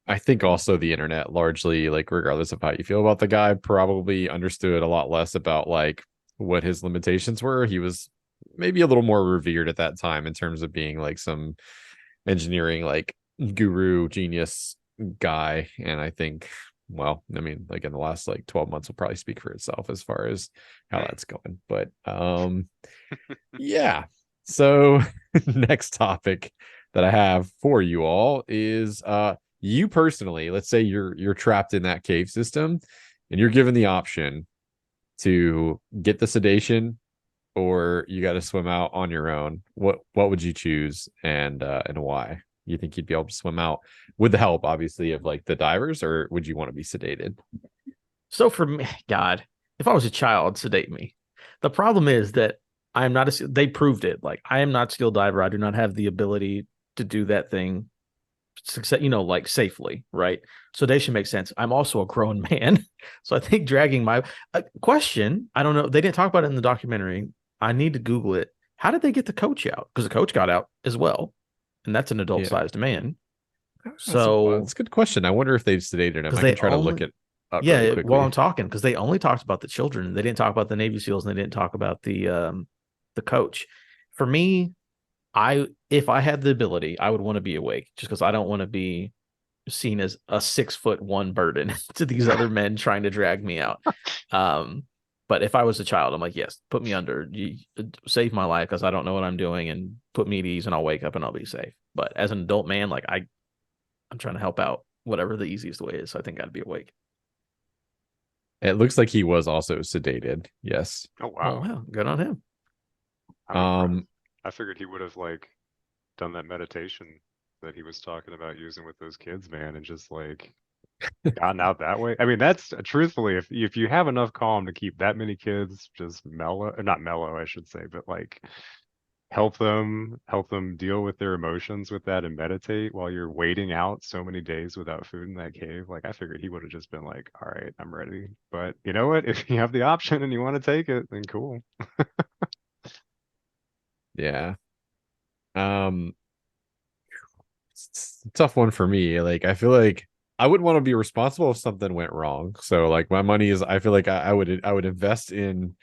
I think also the internet largely, like regardless of how you feel about the guy, probably understood a lot less about like what his limitations were. He was maybe a little more revered at that time in terms of being like some engineering like guru genius guy. And I think, well, I mean, like in the last like 12 months will probably speak for itself as far as how that's going. But yeah. So next topic that I have for you all is you personally, let's say you're trapped in that cave system and you're given the option to get the sedation or you got to swim out on your own. What would you choose, and why? You think you'd be able to swim out with the help, obviously, of like the divers, or would you want to be sedated? So for me, God, if I was a child, sedate me. The problem is that I am not they proved it. Like I am not a skilled diver. I do not have the ability to do that thing success, like safely, right? So they should make sense. I'm also a grown man. So I think dragging my question, I don't know. They didn't talk about it in the documentary. I need to Google it. How did they get the coach out? Because the coach got out as well. And that's an adult sized man. So that's a good question. I wonder if they've sedated him. I can try to look it up. Yeah, really quickly. while I'm talking, because they only talked about the children. They didn't talk about the Navy SEALs, and they didn't talk about the coach. For me, if I had the ability, I would want to be awake just because I don't want to be seen as a 6'1" burden to these other men trying to drag me out. But if I was a child, I'm like, yes, put me under, save my life because I don't know what I'm doing, and put me at ease, and I'll wake up and I'll be safe. But as an adult man, like I'm trying to help out whatever the easiest way is. So I think I'd be awake. It looks like he was also sedated. Yes. Oh wow. Oh, wow. Good on him. I figured he would have like done that meditation that he was talking about using with those kids, man, and just like gotten out that way. I mean, that's truthfully, if you have enough calm to keep that many kids just mellow, not mellow, I should say, but like help them deal with their emotions with that and meditate while you're waiting out so many days without food in that cave. Like I figured he would have just been like, all right, I'm ready. But you know what? If you have the option and you want to take it, then cool. Yeah. It's a tough one for me. Like I feel like I wouldn't want to be responsible if something went wrong. So like my money is, I feel like I would invest in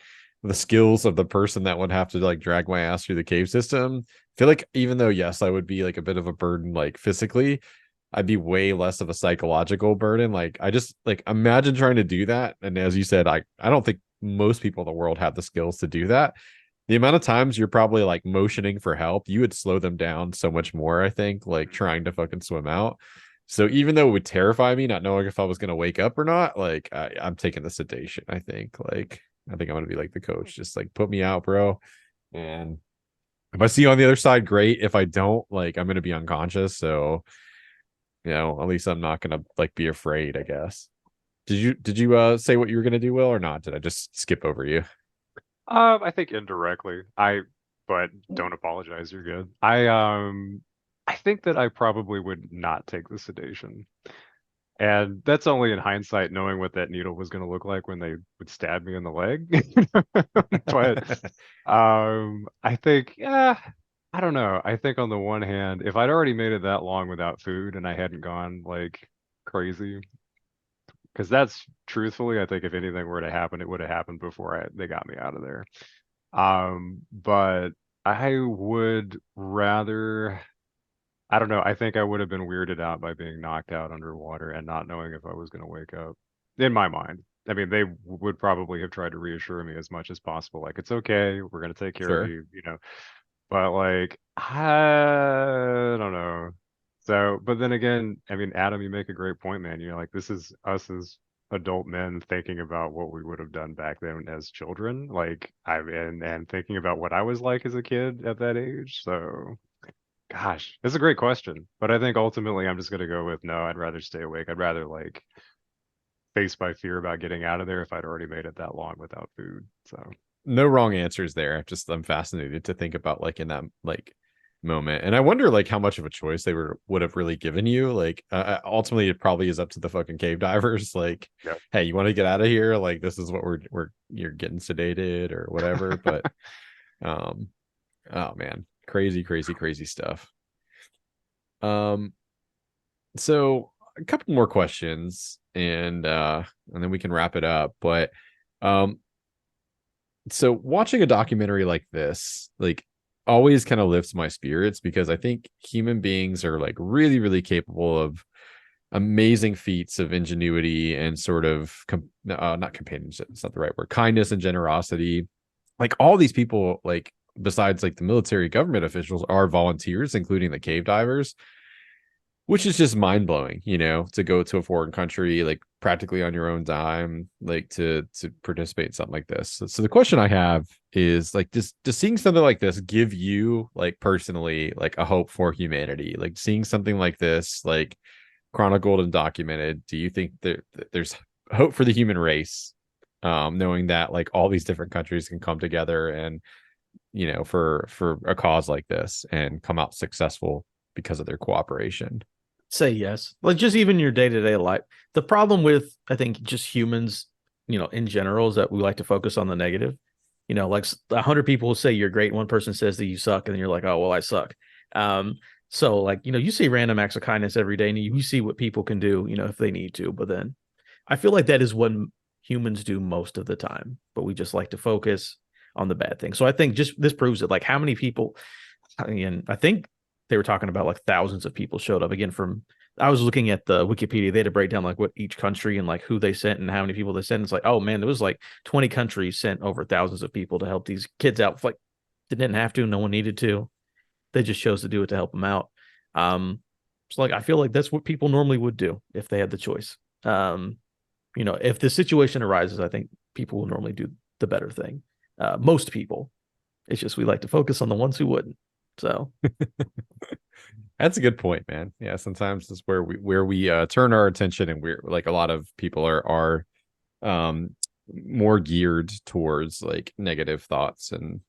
the skills of the person that would have to like drag my ass through the cave system. I feel like even though yes, I would be like a bit of a burden like physically, I'd be way less of a psychological burden. Like I just like imagine trying to do that. And as you said, I don't think most people in the world have the skills to do that. the amount of times you're probably like motioning for help, you would slow them down so much more, I think, like trying to fucking swim out. So even though it would terrify me not knowing if I was going to wake up or not, like I'm taking the sedation, I think. Like I think I'm going to be like the coach, just like put me out, bro. And if I see you on the other side, great. If I don't, like I'm going to be unconscious, so at least I'm not going to like be afraid, I guess. Did you say what you were going to do, Will, or not? Did I just skip over you? I think indirectly. But don't apologize. You're good. I think that I probably would not take the sedation, and that's only in hindsight, knowing what that needle was going to look like when they would stab me in the leg. But I think, yeah, I don't know. I think on the one hand, if I'd already made it that long without food and I hadn't gone like crazy, because that's truthfully, I think if anything were to happen, it would have happened before they got me out of there. But I would rather, I don't know, I think I would have been weirded out by being knocked out underwater and not knowing if I was going to wake up. In my mind. I mean, they would probably have tried to reassure me as much as possible. Like, it's okay, we're going to take care of Sure. you, But like, I don't know. So, but then again, I mean, Adam, you make a great point, man. You're like, this is us as adult men thinking about what we would have done back then as children. Like, and thinking about what I was like as a kid at that age. So, gosh, it's a great question. But I think ultimately I'm just gonna go with no, I'd rather stay awake. I'd rather like face my fear about getting out of there if I'd already made it that long without food. So, No wrong answers there. I'm fascinated to think about like in that like moment, and I wonder like how much of a choice they would have really given you. Like ultimately, it probably is up to the fucking cave divers. Like, yeah. hey, you want to get out of here? Like this is what we're you're getting sedated or whatever. But um, oh man, crazy, crazy, crazy stuff. Um, so a couple more questions, and then we can wrap it up. But um so watching a documentary like this like always kind of lifts my spirits because I think human beings are like really really capable of amazing feats of ingenuity and sort of not companionship, it's not the right word, kindness and generosity. Like all these people, like besides like the military government officials, are volunteers, including the cave divers, which is just mind blowing, to go to a foreign country like practically on your own dime, like to participate in something like this. So the question I have is like, does seeing something like this give you like personally like a hope for humanity? Like seeing something like this, like chronicled and documented, do you think there's hope for the human race? Knowing that like all these different countries can come together and for a cause like this and come out successful because of their cooperation. Say yes. Like just even your day-to-day life. The problem with I think just humans, in general, is that we like to focus on the negative. Like 100 people will say you're great, one person says that you suck, and then you're like, oh well, I suck. So like, you see random acts of kindness every day, and you see what people can do, if they need to. But then I feel like that is what humans do most of the time, but we just like to focus on the bad thing. So I think just this proves it. Like how many people, and I think they were talking about like thousands of people showed up again from, I was looking at the Wikipedia, they had to break down like what each country and like who they sent and how many people they sent. It's like, oh man, there was like 20 countries sent over thousands of people to help these kids out. Like they didn't have to, no one needed to. They just chose to do it to help them out. So like I feel like that's what people normally would do if they had the choice. If the situation arises, I think people will normally do the better thing. Most people. It's just we like to focus on the ones who wouldn't. So that's a good point, man. Yeah, sometimes it's where we turn our attention, and we're like a lot of people are more geared towards like negative thoughts and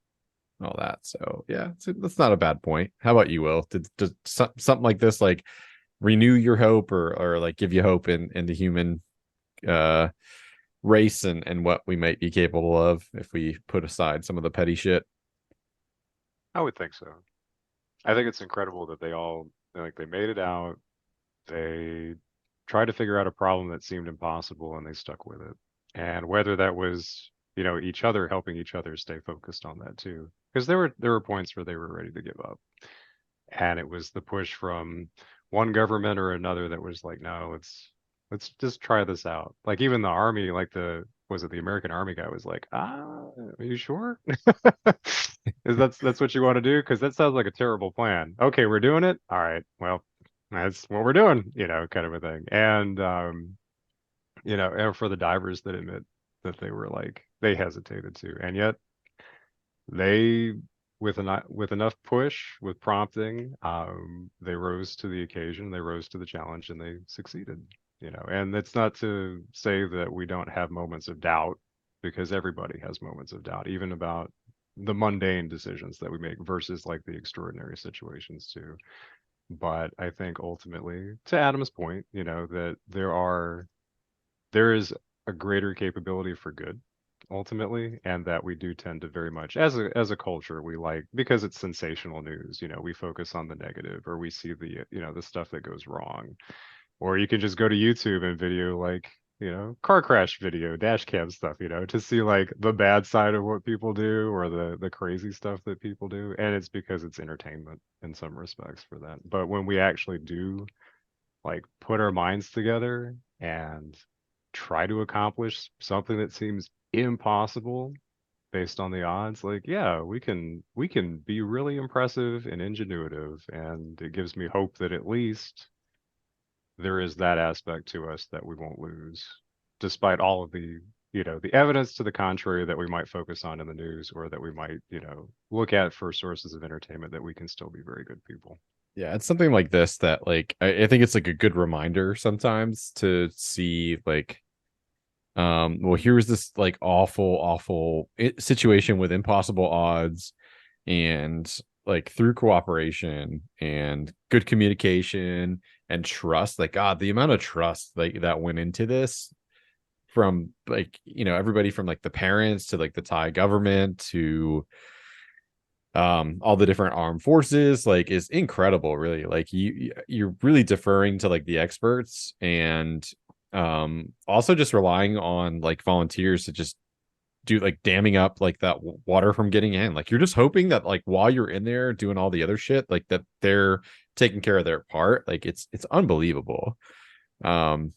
all that. So yeah, that's not a bad point. How about you, Will? Did something like this like renew your hope or like give you hope in the human uh race and what we might be capable of if we put aside some of the petty shit? I would think so. I think it's incredible that they made it out. They tried to figure out a problem that seemed impossible and they stuck with it. And whether that was, each other helping each other stay focused on that too. Because there were points where they were ready to give up. And it was the push from one government or another that was like, no, let's just try this out. Like even the army, like the American army guy was like, are you sure? That's what you want to do? Because that sounds like a terrible plan. Okay, we're doing it. All right. Well, that's what we're doing, kind of a thing. And and for the divers that admit that they were like they hesitated to, and yet they with enough push, with prompting, they rose to the occasion, they rose to the challenge, and they succeeded. And it's not to say that we don't have moments of doubt, because everybody has moments of doubt, even about the mundane decisions that we make versus like the extraordinary situations too. But I think ultimately, to Adam's point, that there is a greater capability for good ultimately, and that we do tend to very much as a culture, we like, because it's sensational news, we focus on the negative, or we see the stuff that goes wrong. Or you can just go to YouTube and video like, car crash video, dash cam stuff, to see like the bad side of what people do, or the crazy stuff that people do. And it's because it's entertainment in some respects for that. But when we actually do like put our minds together and try to accomplish something that seems impossible based on the odds, like, yeah, we can be really impressive and ingenuitive. And it gives me hope that at least there is that aspect to us that we won't lose, despite all of the evidence to the contrary that we might focus on in the news, or that we might, look at for sources of entertainment, that we can still be very good people. Yeah, it's something like this that like I think it's like a good reminder sometimes to see like well, here's this like awful situation with impossible odds, and like through cooperation and good communication and trust, like God, the amount of trust like that went into this from like everybody from like the parents to like the Thai government to all the different armed forces, like, is incredible, really. Like you're really deferring to like the experts, and also just relying on like volunteers to just do like damming up like that water from getting in. Like you're just hoping that like while you're in there doing all the other shit, like that they're taking care of their part. Like it's unbelievable. um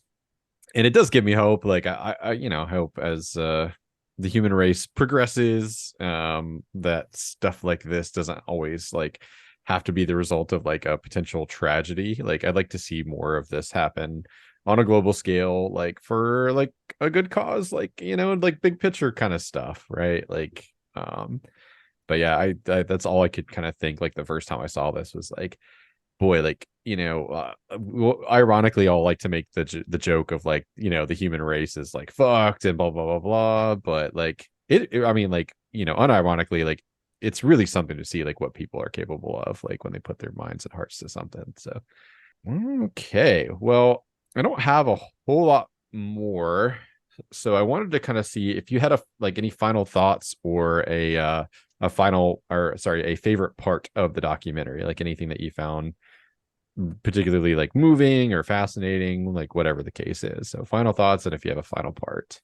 and it does give me hope. Like I hope as the human race progresses, that stuff like this doesn't always like have to be the result of like a potential tragedy. Like I'd like to see more of this happen on a global scale, like for like a good cause, like like big picture kind of stuff, right? Like but yeah, I that's all I could kind of think like the first time I saw this was like, boy, like ironically, I'll like to make the joke of like the human race is like fucked and blah blah blah blah, but like I mean, like unironically, like it's really something to see like what people are capable of, like when they put their minds and hearts to something. So okay, well, I don't have a whole lot more, so I wanted to kind of see if you had like any final thoughts, or a final, or sorry, a favorite part of the documentary, like anything that you found particularly like moving or fascinating, like whatever the case is. So final thoughts, and if you have a final part.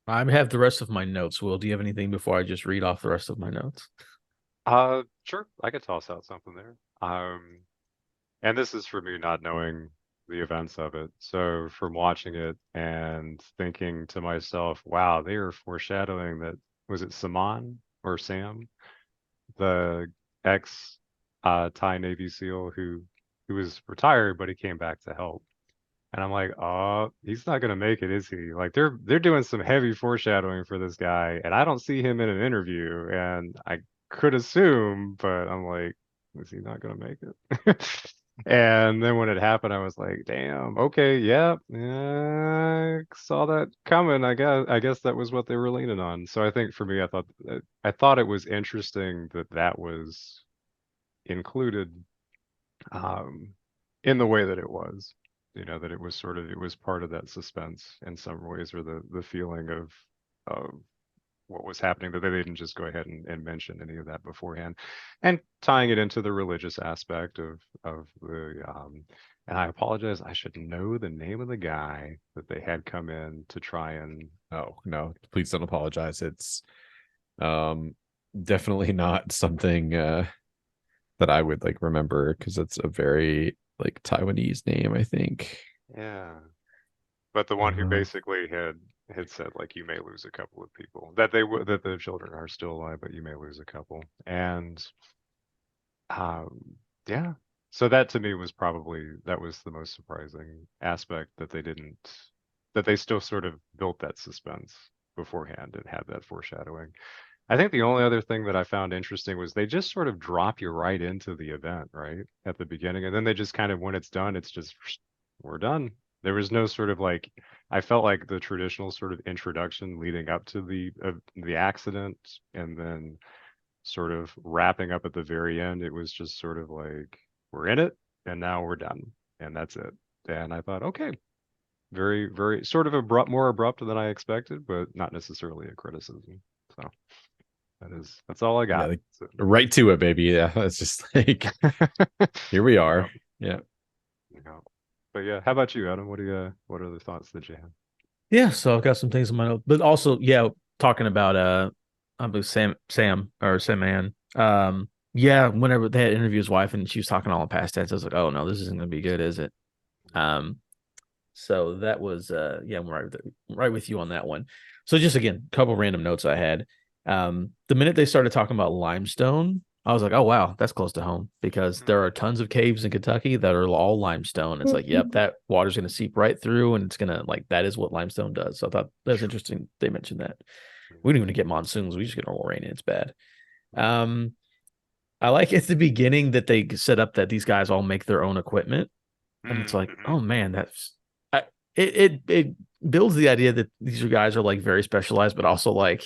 I have the rest of my notes. Will, do you have anything before I just read off the rest of my notes? Sure, I could toss out something there. And this is for me not knowing the events of it. So from watching it and thinking to myself, wow, they are foreshadowing that, was it Saman or Sam, the ex Thai Navy SEAL who was retired, but he came back to help. And I'm like, oh, he's not gonna make it, is he? Like they're doing some heavy foreshadowing for this guy, and I don't see him in an interview. And I could assume, but I'm like, is he not gonna make it? And then when it happened, I was like, damn, okay, yeah, yeah, saw that coming. I guess that was what they were leaning on. So I think for me, I thought it was interesting that that was included, um, in the way that it was. That it was part of that suspense in some ways, or the feeling of what was happening, that they didn't just go ahead and mention any of that beforehand, and tying it into the religious aspect of the and I apologize, I should know the name of the guy that they had come in to try and. Oh no, please don't apologize. It's definitely not something that I would like remember, because it's a very like Taiwanese name, I think. Yeah, but the one who basically had had said like you may lose a couple of people that the children are still alive, but you may lose a couple. And um, yeah, so that to me was probably that was the most surprising aspect that they didn't that they still sort of built that suspense beforehand and had that foreshadowing. I think the only other thing that I found interesting was they just sort of drop you right into the event, right? At the beginning. And then they just kind of, when it's done, it's just, we're done. There was no sort of like, I felt like the traditional sort of introduction leading up to the accident and then sort of wrapping up at the very end. It was just sort of like, we're in it and now we're done. And that's it. And I thought, okay, very, very sort of abrupt, more abrupt than I expected, but not necessarily a criticism. So. That's all I Yeah, got. like, right to it, baby. Yeah, it's just like here we are. Yeah. Yeah. But yeah, how about you, Adam? What are the thoughts that you have? Yeah, so I've got some things in my notes, but also, yeah, talking about I believe Sam or Sam Ann. Yeah, whenever they had interviewed his wife and she was talking all in past tense, I was like, oh no, this isn't gonna be good, is it? Um, so that was yeah, I'm right with you on that one. So just again, a couple random notes I had. The minute they started talking about limestone, I was like, oh wow, that's close to home because there are tons of caves in Kentucky that are all limestone. It's like, yep, that water's gonna seep right through and it's gonna like that is what limestone does. So I thought that was interesting. They mentioned that. We don't even get monsoons, we just get normal rain and it's bad. Um, I like at the beginning that they set up that these guys all make their own equipment. And it's like, oh man, it builds the idea that these guys are like very specialized, but also like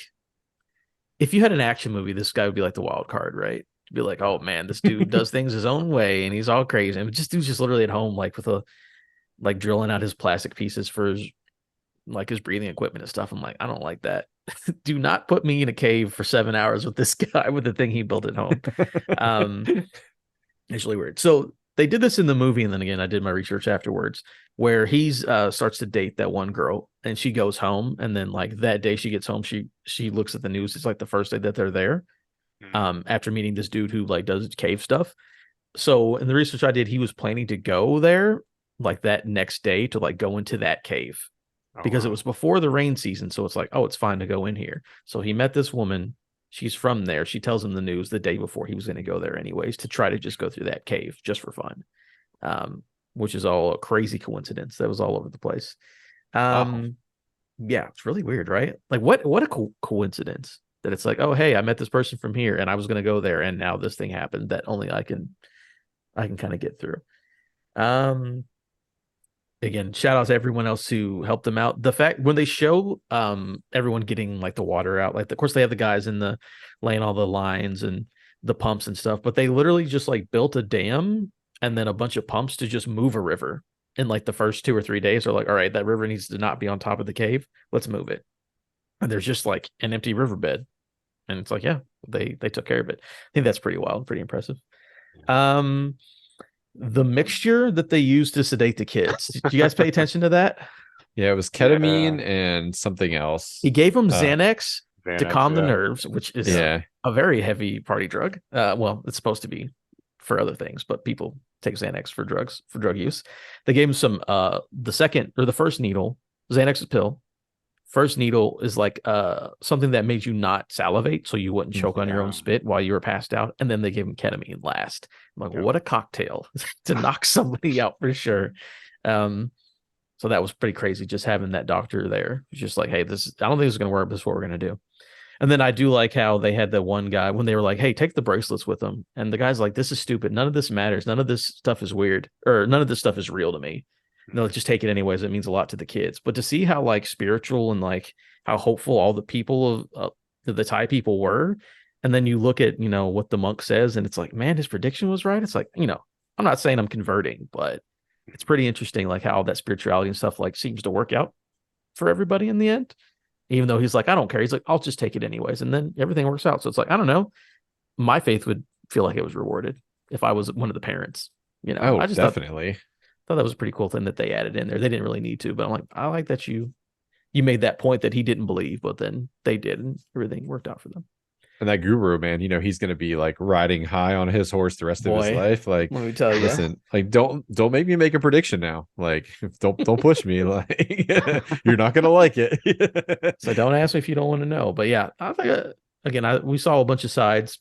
if you had an action movie, this guy would be like the wild card, right? Be like, oh man, this dude does things his own way and he's all crazy. And just dude's just literally at home, like with a like drilling out his plastic pieces for his like his breathing equipment and stuff. I'm like, I don't like that. Do not put me in a cave for 7 hours with this guy with the thing he built at home. Um, it's really weird. So they did this in the movie, and then again, I did my research afterwards, where he's starts to date that one girl, and she goes home, and then like that day she gets home, she looks at the news. It's like the first day that they're there, after meeting this dude who like does cave stuff. So in the research I did, he was planning to go there like that next day to like go into that cave because it was before the rain season. So it's like, oh, it's fine to go in here. So he met this woman. She's from there. She tells him the news the day before he was going to go there anyways to try to just go through that cave just for fun, which is all a crazy coincidence. That was all over the place. Wow. Yeah, it's really weird, right? Like what a coincidence that it's like, oh, hey, I met this person from here and I was going to go there and now this thing happened that only I can kind of get through. Again, shout out to everyone else who helped them out. The fact when they show everyone getting like the water out, like of course they have the guys in the laying all the lines and the pumps and stuff, but they literally just like built a dam and then a bunch of pumps to just move a river in like the first 2 or 3 days. They're like, all right, that river needs to not be on top of the cave. Let's move it. And there's just like an empty riverbed. And it's like, yeah, they took care of it. I think that's pretty wild, pretty impressive. The mixture that they used to sedate the kids. Did you guys pay attention to that? Yeah, it was ketamine and something else. He gave them Xanax to calm the yeah. nerves, which is Yeah. a very heavy party drug. Well, it's supposed to be for other things, but people take Xanax for drugs, for drug use. They gave him some the second or the first needle, Xanax is a pill. First needle is like something that made you not salivate, so you wouldn't choke on your own spit while you were passed out. And then they gave him ketamine last. I'm like, what a cocktail to knock somebody out for sure. So that was pretty crazy. Just having that doctor there, it's just like, hey, I don't think this is gonna work. This is what we're gonna do. And then I do like how they had the one guy when they were like, hey, take the bracelets with them. And the guy's like, this is stupid. None of this matters. None of this stuff is weird, or none of this stuff is real to me. No, just take it anyways. It means a lot to the kids. But to see how like spiritual and like how hopeful all the people of the Thai people were, and then you look at what the monk says, and it's like, man, his prediction was right. It's like I'm not saying I'm converting, but it's pretty interesting, like how that spirituality and stuff like seems to work out for everybody in the end. Even though he's like, I don't care. He's like, I'll just take it anyways, and then everything works out. So it's like, I don't know. My faith would feel like it was rewarded if I was one of the parents. Oh, I just definitely. thought that was a pretty cool thing that they added in there. They didn't really need to, but I'm like, I like that you made that point that he didn't believe, but then they did, and everything worked out for them. And that guru, man, he's gonna be like riding high on his horse the rest of his Boy, life. Like, let me tell you. listen, like don't make me make a prediction now. Like, don't push me. Like, you're not gonna like it. So don't ask me if you don't want to know. But yeah, I think again, we saw a bunch of sides.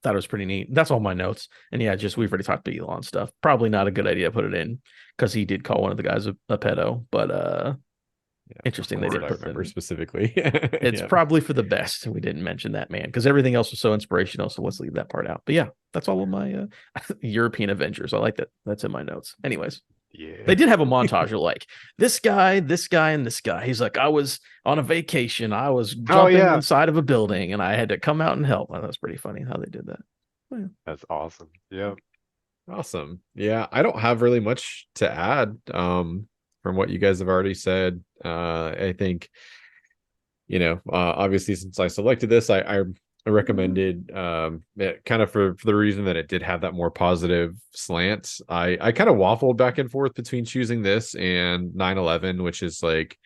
Thought it was pretty neat. That's all my notes. And yeah, just we've already talked about Elon stuff. Probably not a good idea to put it in because he did call one of the guys a pedo. But interesting they didn't I put remember it in. specifically. It's probably for the best we didn't mention that man because everything else was so inspirational. So let's leave that part out. But yeah, that's all of my European Avengers. I like that. That's in my notes. Anyways, Yeah. they did have a montage of like this guy, and this guy. He's like, I was on a vacation. I was jumping inside of a building and I had to come out and help. Well, that's pretty funny how they did that. Yeah. That's awesome. Yeah. Awesome. Yeah, I don't have really much to add from what you guys have already said. I think obviously since I selected this, I recommended it kind of for the reason that it did have that more positive slant. I kind of waffled back and forth between choosing this and 9/11, which is like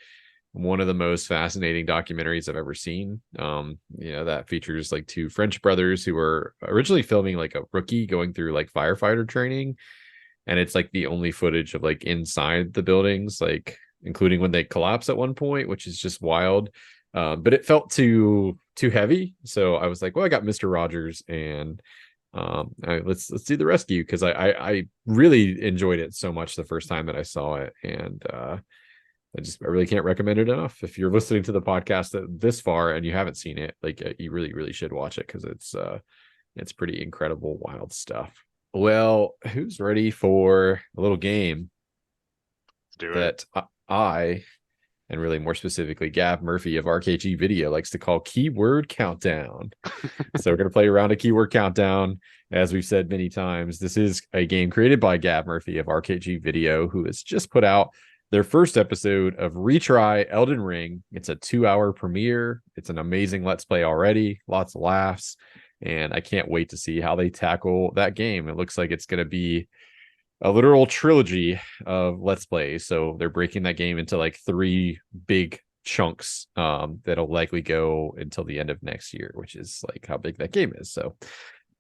one of the most fascinating documentaries I've ever seen. That features like two French brothers who were originally filming like a rookie going through like firefighter training, and it's like the only footage of like inside the buildings, like including when they collapse at one point, which is just wild. But it felt too heavy, so I was like, well, I got Mr. Rogers, and let's do the rescue, because I really enjoyed it so much the first time that I saw it, and I really can't recommend it enough. If you're listening to the podcast this far and you haven't seen it, like you really should watch it, because it's pretty incredible, wild stuff. Well, who's ready for a little game that I, and really more specifically Gav Murphy of RKG Video, likes to call Keyword Countdown? So we're going to play around a keyword countdown. As we've said many times, this is a game created by Gav Murphy of RKG Video, who has just put out their first episode of Retry Elden Ring. It's a 2-hour premiere. It's an amazing Let's Play already. Lots of laughs. And I can't wait to see how they tackle that game. It looks like it's going to be a literal trilogy of Let's Plays. So they're breaking that game into like 3 big chunks that'll likely go until the end of next year, which is like how big that game is. So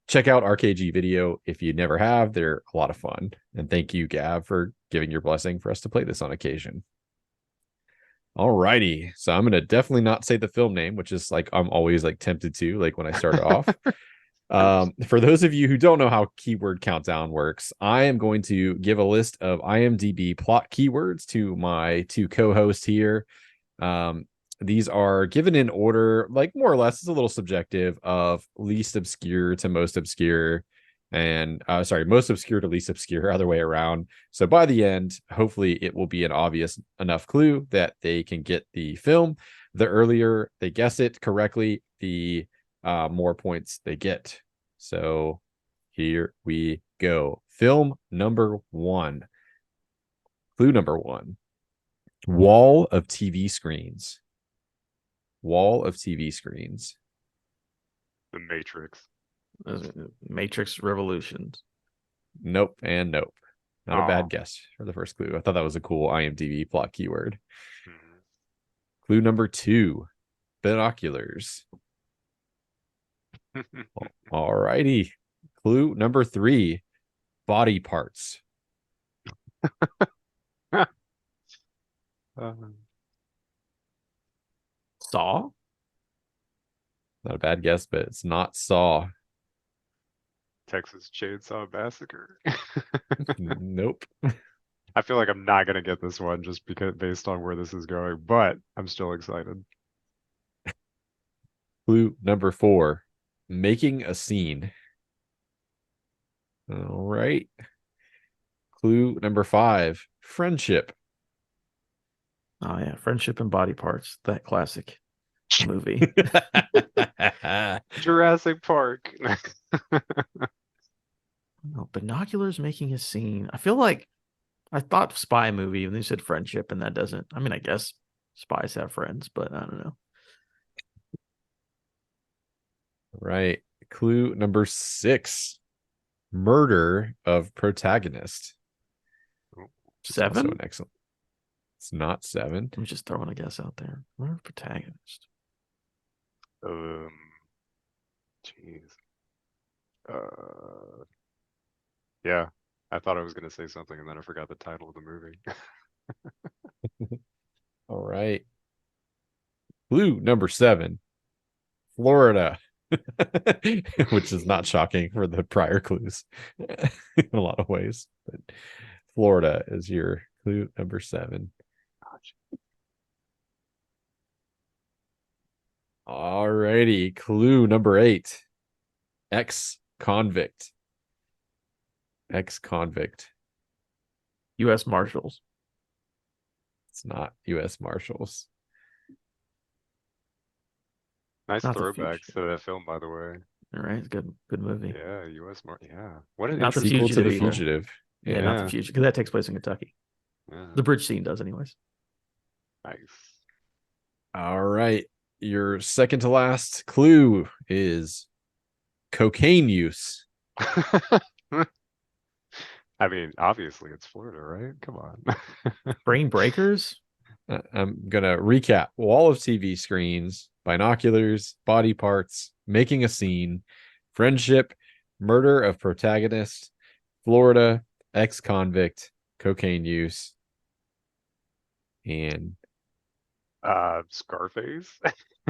check out RKG Video if you never have. They're a lot of fun. And thank you, Gav, for giving your blessing for us to play this on occasion. All righty. So I'm going to definitely not say the film name, which is like I'm always like tempted to, like when I start off. For those of you who don't know how Keyword Countdown works, I am going to give a list of IMDb plot keywords to my 2 co-hosts here. These are given in order, like more or less, it's a little subjective, of least obscure to most obscure, and most obscure to least obscure, other way around. So by the end, hopefully it will be an obvious enough clue that they can get the film. The earlier they guess it correctly, the more points they get. So here we go. Film number 1. Clue number 1. Wall of TV screens. Wall of TV screens. The Matrix. Matrix Revolutions. Nope and nope. Not a bad guess for the first clue. I thought that was a cool IMDb plot keyword. Clue number 2. Binoculars. All righty. Clue number 3. Body parts. Saw? Not a bad guess, but it's not Saw. Texas Chainsaw Massacre. Nope. I feel like I'm not gonna get this one just because based on where this is going, but I'm still excited. Clue number 4. Making a scene. All right. Clue number 5. Friendship. Oh yeah, Friendship and Body Parts. That classic movie. Jurassic Park. Oh, binoculars making a scene. I feel like I thought spy movie and they said friendship, and that doesn't. I mean, I guess spies have friends, but I don't know. Right. Clue number 6. Murder of protagonist. 7? Also an excellent. It's not 7. I'm just throwing a guess out there. Murder of protagonist. Jeez. Yeah, I thought I was gonna say something and then I forgot the title of the movie. All right. Clue number 7, Florida, which is not shocking for the prior clues in a lot of ways. But Florida is your clue number 7. All righty. Clue number 8, ex-convict. Ex-convict. U.S. Marshals. It's not U.S. Marshals. Nice Not the throwbacks Fugitive. to that film, by the way. All right, it's good movie. Yeah, yeah. What an Not the Sequel to Fugitive The either. Fugitive. Yeah, not the Fugitive, because that takes place in Kentucky. Yeah. The bridge scene does, anyways. Nice. All right. Your second to last clue is cocaine use. I mean, obviously it's Florida, right? Come on. Brain Breakers. I'm gonna recap: wall of TV screens, binoculars, body parts, making a scene, friendship, murder of protagonist, Florida, ex-convict, cocaine use, and Scarface.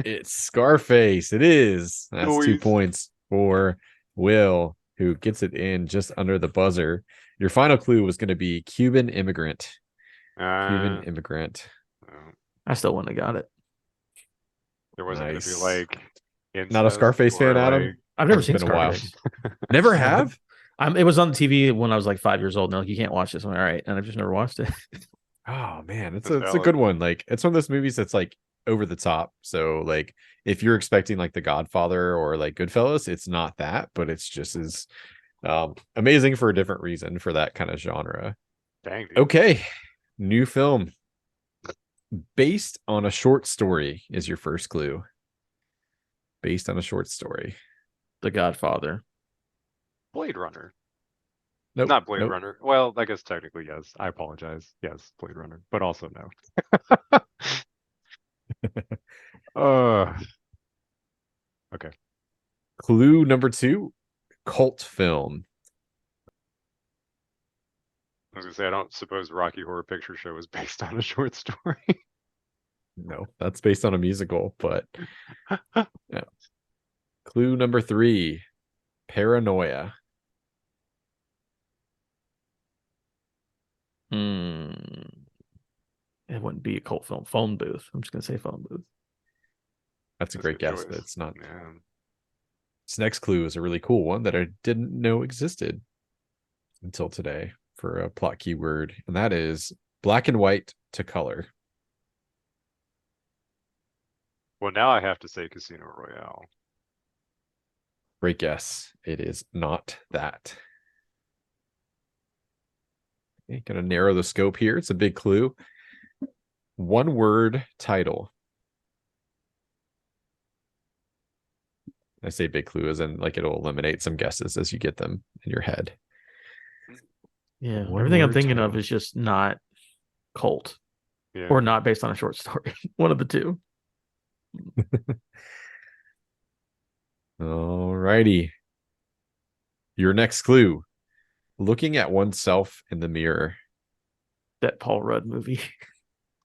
it's Scarface. It is. That's 2 Noise. points for Will, who gets it in just under the buzzer. Your final clue was going to be Cuban immigrant. Cuban immigrant. I still wouldn't have got it. There wasn't going to be Nice. like Not a incest Scarface fan, or, Adam? like- I've never It's seen been a while. Scarface. Never have? It was on the TV when I was like 5 years old. And they're like, you can't watch this. I'm like, all right, and I've just never watched it. Oh man, it's That's a valid. good one. Like, it's one of those movies that's like over the top. So like if you're expecting like The Godfather or like Goodfellas, it's not that, but it's just as amazing for a different reason for that kind of genre. Dang, dude. Okay. New film based on a short story is your first clue. Based on a short story. The Godfather. Blade Runner. Nope. Not Blade Nope. Runner. Well, I guess technically yes. I apologize. Yes, Blade Runner, but also no. Okay. Clue number 2, cult film. I was gonna say I don't suppose Rocky Horror Picture Show was based on a short story. No, that's based on a musical, but yeah. Clue number 3, paranoia. It wouldn't be a cult film. Phone Booth. I'm just gonna say Phone Booth. That's a That's great good guess, choice. but it's not. Yeah. This next clue is a really cool one that I didn't know existed until today for a plot keyword, and that is black and white to color. Well, now I have to say Casino Royale. Great guess. It is not that. Okay, gonna narrow the scope here. It's a big clue. One word title. I say big clue as in like it'll eliminate some guesses as you get them in your head. Yeah. One Everything I'm word thinking of title. is just not cult Yeah. or not based on a short story. One of the two. All righty. Your next clue. Looking at oneself in the mirror. That Paul Rudd movie.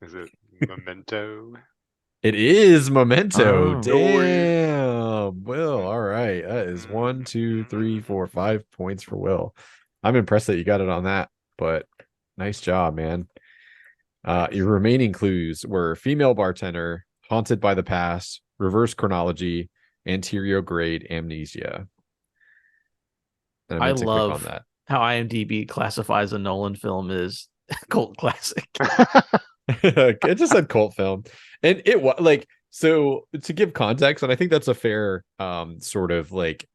Is it Memento? It is Memento. Oh. Damn. Will. All right. That is 1, 2, 3, 4, 5 points for Will. I'm impressed that you got it on that, but nice job, man. Your remaining clues were female bartender, haunted by the past, reverse chronology, anterograde amnesia. And I meant to click on that. How IMDb classifies a Nolan film is cult classic. It just said cult film, and it was like, so to give context, and I think that's a fair sort of like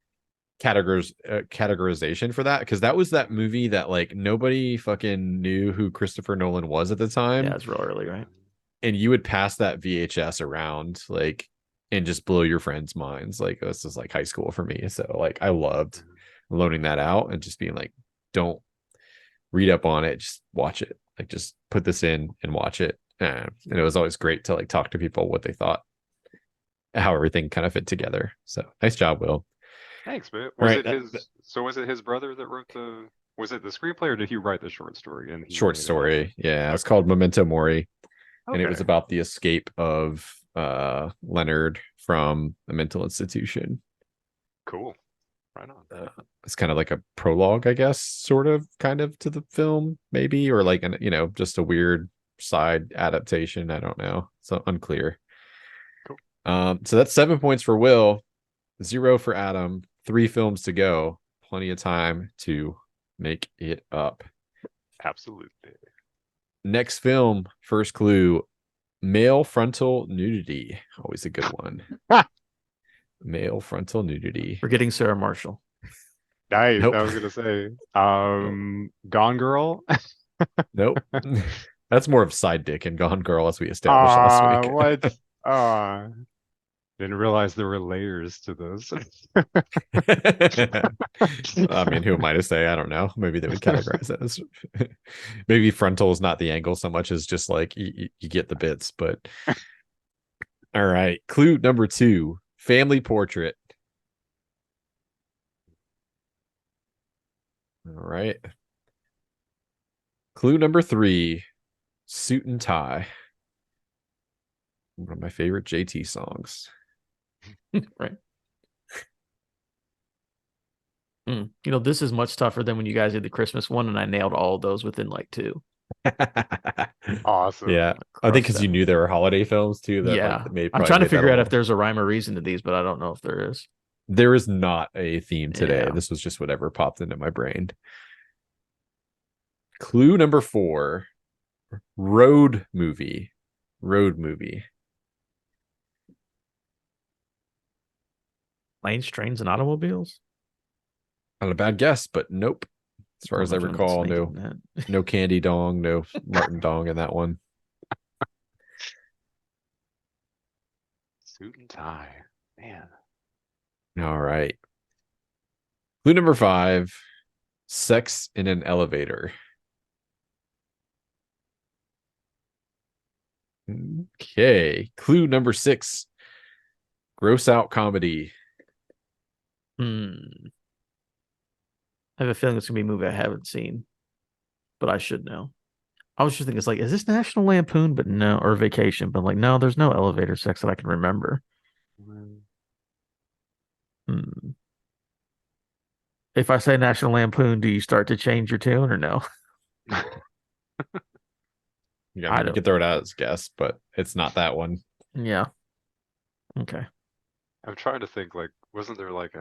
categorization for that, because that was that movie that like nobody fucking knew who Christopher Nolan was at the time. Yeah, it's real early, right? And you would pass that VHS around like and just blow your friends' minds. Like, this is like high school for me, so like I loved loaning that out and just being like, don't read up on it, just watch it. Like, just put this in and watch it. And it was always great to like talk to people what they thought, how everything kind of fit together. So nice job, Will. Thanks, man. All Was right, it his? So was it his brother that wrote the? Was it the screenplay, or did he write the short story and he short made it all? story. Yeah, it's Okay. called Memento Mori, and it was Okay. about the escape of Leonard from a mental institution. Cool. Right on. It's kind of like a prologue, I guess, sort of, kind of to the film, maybe, or like an just a weird side adaptation. I don't know. So unclear. Cool. So that's 7 points for Will, 0 for Adam. 3 films to go. Plenty of time to make it up. Absolutely. Next film, first clue: male frontal nudity. Always a good one. Male frontal nudity. Forgetting Sarah Marshall. Nice. Nope. I was gonna say, Gone Girl. Nope. That's more of side dick and Gone Girl, as we established last week. What? Didn't realize there were layers to this. I mean, who am I to say? I don't know. Maybe they would categorize it as maybe frontal is not the angle so much as just like you get the bits. But all right, clue number 2: family portrait. All right. Clue number 3: suit and tie. One of my favorite JT songs. Right. This is much tougher than when you guys did the Christmas one, and I nailed all of those within like 2. Awesome. Yeah, I think because you knew there were holiday films too. That Yeah, like, I'm trying to figure out if there's a rhyme or reason to these, but I don't know if there is. There is not a theme today. Yeah. This was just whatever popped into my brain. Clue number 4: road movie. Road movie. Planes, trains, and automobiles. Not a bad guess, but nope. As far as I recall, no Candy Dong, no Martin Dong in that one. Suit and tie. Man. All right. Clue number 5: sex in an elevator. Okay. Clue number 6: gross out comedy. I have a feeling it's gonna be a movie I haven't seen, but I should know. I was just thinking, it's like, is this National Lampoon? But no, or Vacation, but like, no, there's no elevator sex that I can remember. If I say National Lampoon, do you start to change your tune or no? Yeah, you could throw it out as a guess, but it's not that one. Yeah. Okay. I'm trying to think, like, wasn't there like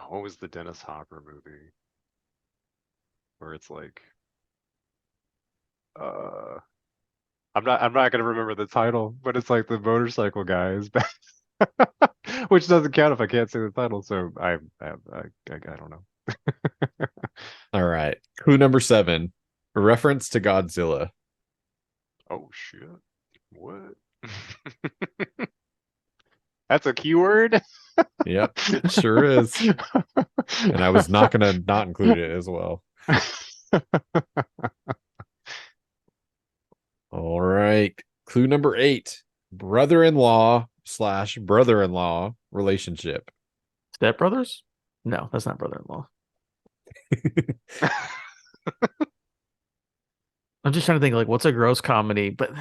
what was the Dennis Hopper movie? Where it's like, I'm not gonna remember the title, but it's like the motorcycle guys, which doesn't count if I can't say the title. So I don't know. All right. Clue number 7: a reference to Godzilla. Oh shit! What? That's a keyword? Yep, it sure is. And I was not gonna not include it as well. All right. Clue number 8: brother-in-law / brother-in-law relationship. Step Brothers? No, that's not brother-in-law. I'm just trying to think, like, what's a gross comedy? But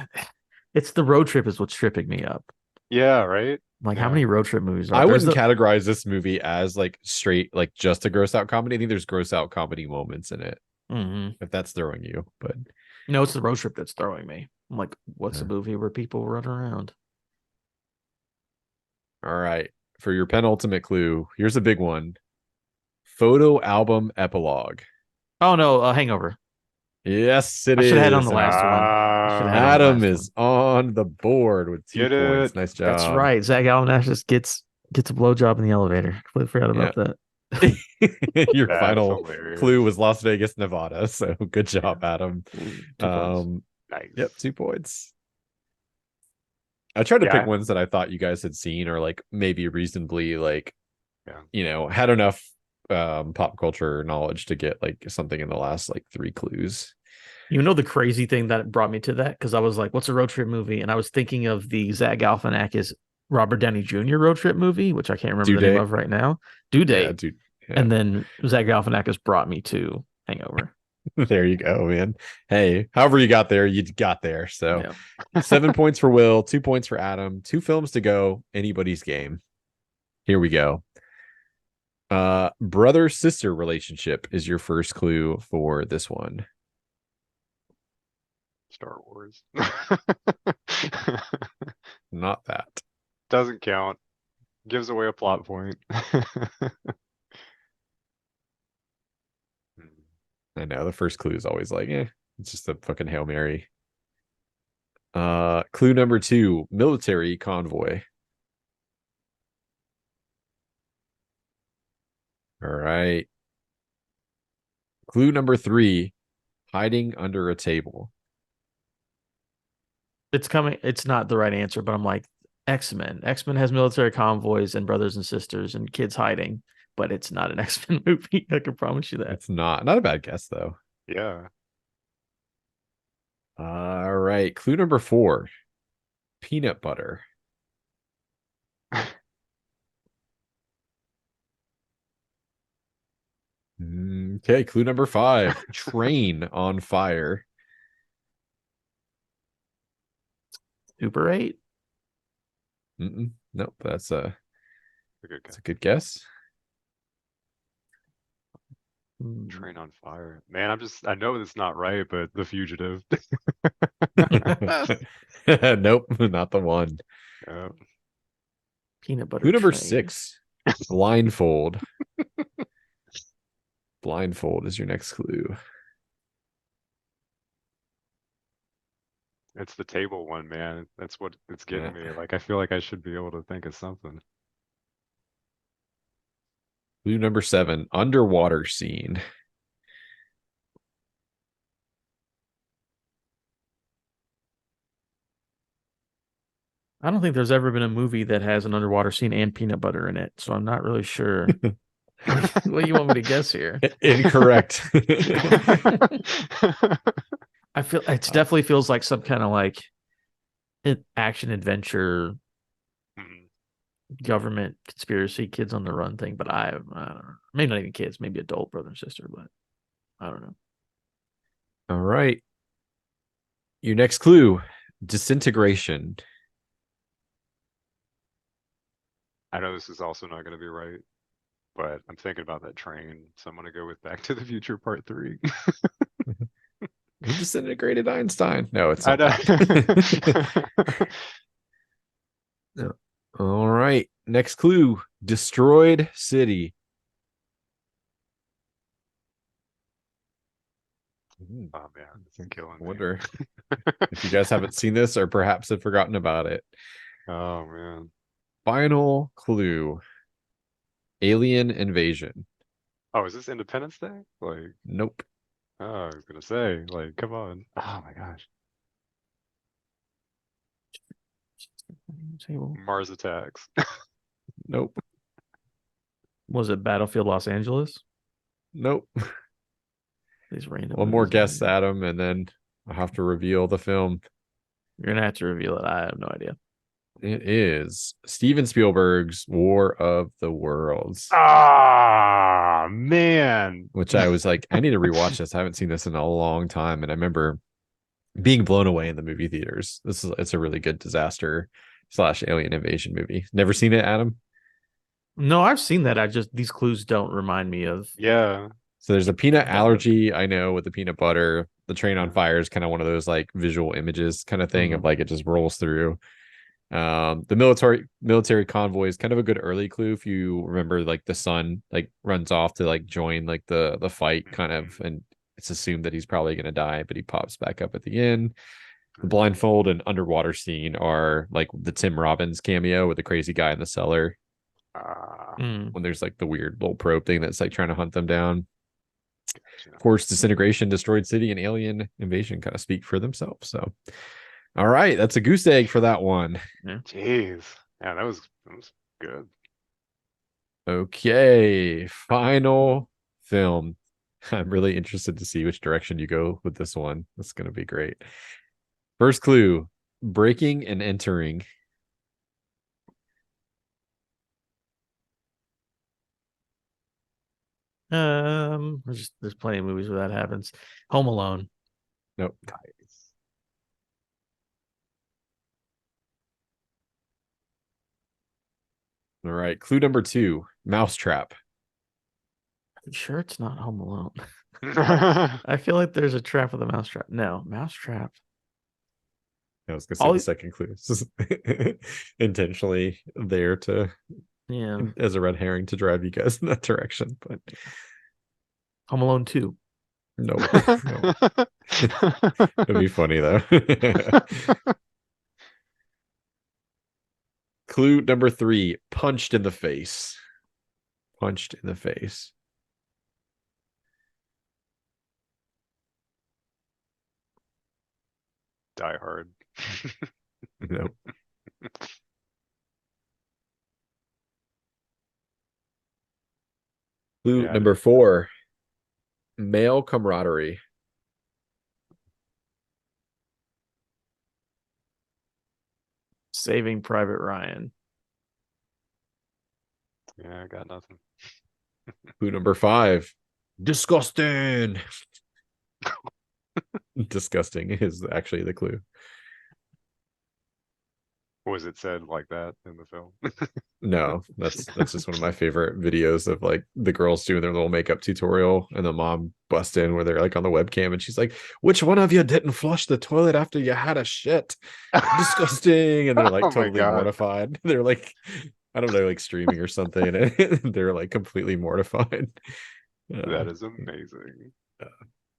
it's the road trip is what's tripping me up. Yeah, right. Like, Yeah. how many road trip movies are I wouldn't categorize this movie as like straight, like just a gross out comedy. I think there's gross out comedy moments in it. If that's throwing you, but no, it's the road trip that's throwing me. I'm like, what's a movie where people run around? All right. For your penultimate clue, here's a big one: photo album epilogue. Oh no, Hangover. Yes, it I is. should have had on the last one. Adam is on the board with 2 points. Nice job. That's right. Zach Galifianakis gets a blowjob in the elevator. Completely forgot about that. Your That's final hilarious. clue was Las Vegas, Nevada. So good job, Adam. 2 points. Nice. Yep, 2 points. I tried to pick ones that I thought you guys had seen, or like maybe reasonably like, had enough pop culture knowledge to get like something in the last like 3 clues. The crazy thing that brought me to that, because I was like, what's a road trip movie? And I was thinking of the Zach Galifianakis Robert Downey Jr. road trip movie, which I can't remember Due the name Date. of right now. Due Date. Yeah, dude. Yeah. And then Zach Galifianakis brought me to Hangover. There you go, man. Hey, however you got there, you got there. So Yeah. 7 points for Will, 2 points for Adam, 2 films to go. Anybody's game. Here we go. Brother sister relationship is your first clue for this one. Star Wars. Not that. Doesn't count. Gives away a plot point. I know the first clue is always like, it's just a fucking Hail Mary. Clue number 2, military convoy. All right. Clue number 3, hiding under a table. It's coming. It's not the right answer, but I'm like, X-Men. X-Men has military convoys and brothers and sisters and kids hiding, but it's not an X-Men movie. I can promise you that. It's not a bad guess though. Yeah. All right. Clue number 4, peanut butter. Okay. Clue number 5, train on fire. Super 8. Nope. That's a Good that's a good guess. Train on fire. Man, I know it's not right, but The Fugitive. Nope, not the one. Peanut butter. Clue number train. 6, blindfold. Blindfold is your next clue. It's the table one, man. That's what it's getting me. Like, I feel like I should be able to think of something. Clue number 7, underwater scene. I don't think there's ever been a movie that has an underwater scene and peanut butter in it, so I'm not really sure. What do you want me to guess here? Incorrect. I feel it definitely feels like some kind of like action adventure, government conspiracy, kids on the run thing. But I don't know. Maybe not even kids, maybe adult brother and sister, but I don't know. All right. Your next clue, disintegration. I know this is also not going to be right, but I'm thinking about that train, so I'm going to go with Back to the Future Part 3. Who disintegrated Einstein? No, it's not. No. All right. Next clue, destroyed city. Oh man, it's killing me. I wonder if you guys haven't seen this or perhaps have forgotten about it. Oh man. Final clue, alien invasion. Oh, is this Independence Day? Like, nope. Oh, I was gonna say, like, come on. Oh my gosh. Mars Attacks. Nope. Was it Battlefield Los Angeles? Nope. These random. One more guess, Adam, and then I'll have to reveal the film. You're gonna have to reveal it. I have no idea. It is Steven Spielberg's War of the Worlds. Ah, man. Which I was like, I need to rewatch this. I haven't seen this in a long time. And I remember being blown away in the movie theaters. It's a really good disaster / alien invasion movie. Never seen it, Adam? No, I've seen that. These clues don't remind me of. Yeah. So there's a peanut allergy, I know, with the peanut butter. The train on fire is kind of one of those like visual images kind of thing of like it just rolls through. The military convoy is kind of a good early clue if you remember, like the son like runs off to like join like the fight kind of, and it's assumed that he's probably going to die, but he pops back up at the end. The blindfold and underwater scene are like the Tim Robbins cameo with the crazy guy in the cellar when there's like the weird little probe thing that's like trying to hunt them down. Of course, disintegration, destroyed city, and alien invasion kind of speak for themselves. So all right, that's a goose egg for that one. Yeah. Jeez. Yeah, that was good. Okay, final film. I'm really interested to see which direction you go with this one. It's going to be great. First clue, breaking and entering. There's plenty of movies where that happens. Home Alone. Nope. Nice. All right. Clue number 2, Mousetrap. I'm sure it's not Home Alone. I I feel like there's a trap with a mousetrap. No, Mousetrap. I was gonna say All the second clue is intentionally there to yeah. as a red herring to drive you guys in that direction, but Home Alone 2. no. No. It'd be funny though. Clue number 3, punched in the face. Punched in the face. Die Hard. No. Clue Yeah, number 4, male camaraderie. Saving Private Ryan. yeah, I got nothing. Clue number 5, disgusting. Disgusting is actually the clue. Was it said like that in the film? No, that's just one of my favorite videos of like the girls doing their little makeup tutorial and the mom busts in where they're like on the webcam and she's like, which one of you didn't flush the toilet after you had a shit? Disgusting. And they're like Oh my totally God. mortified. They're like, I don't know, like streaming or something. And they're like completely mortified. That is amazing.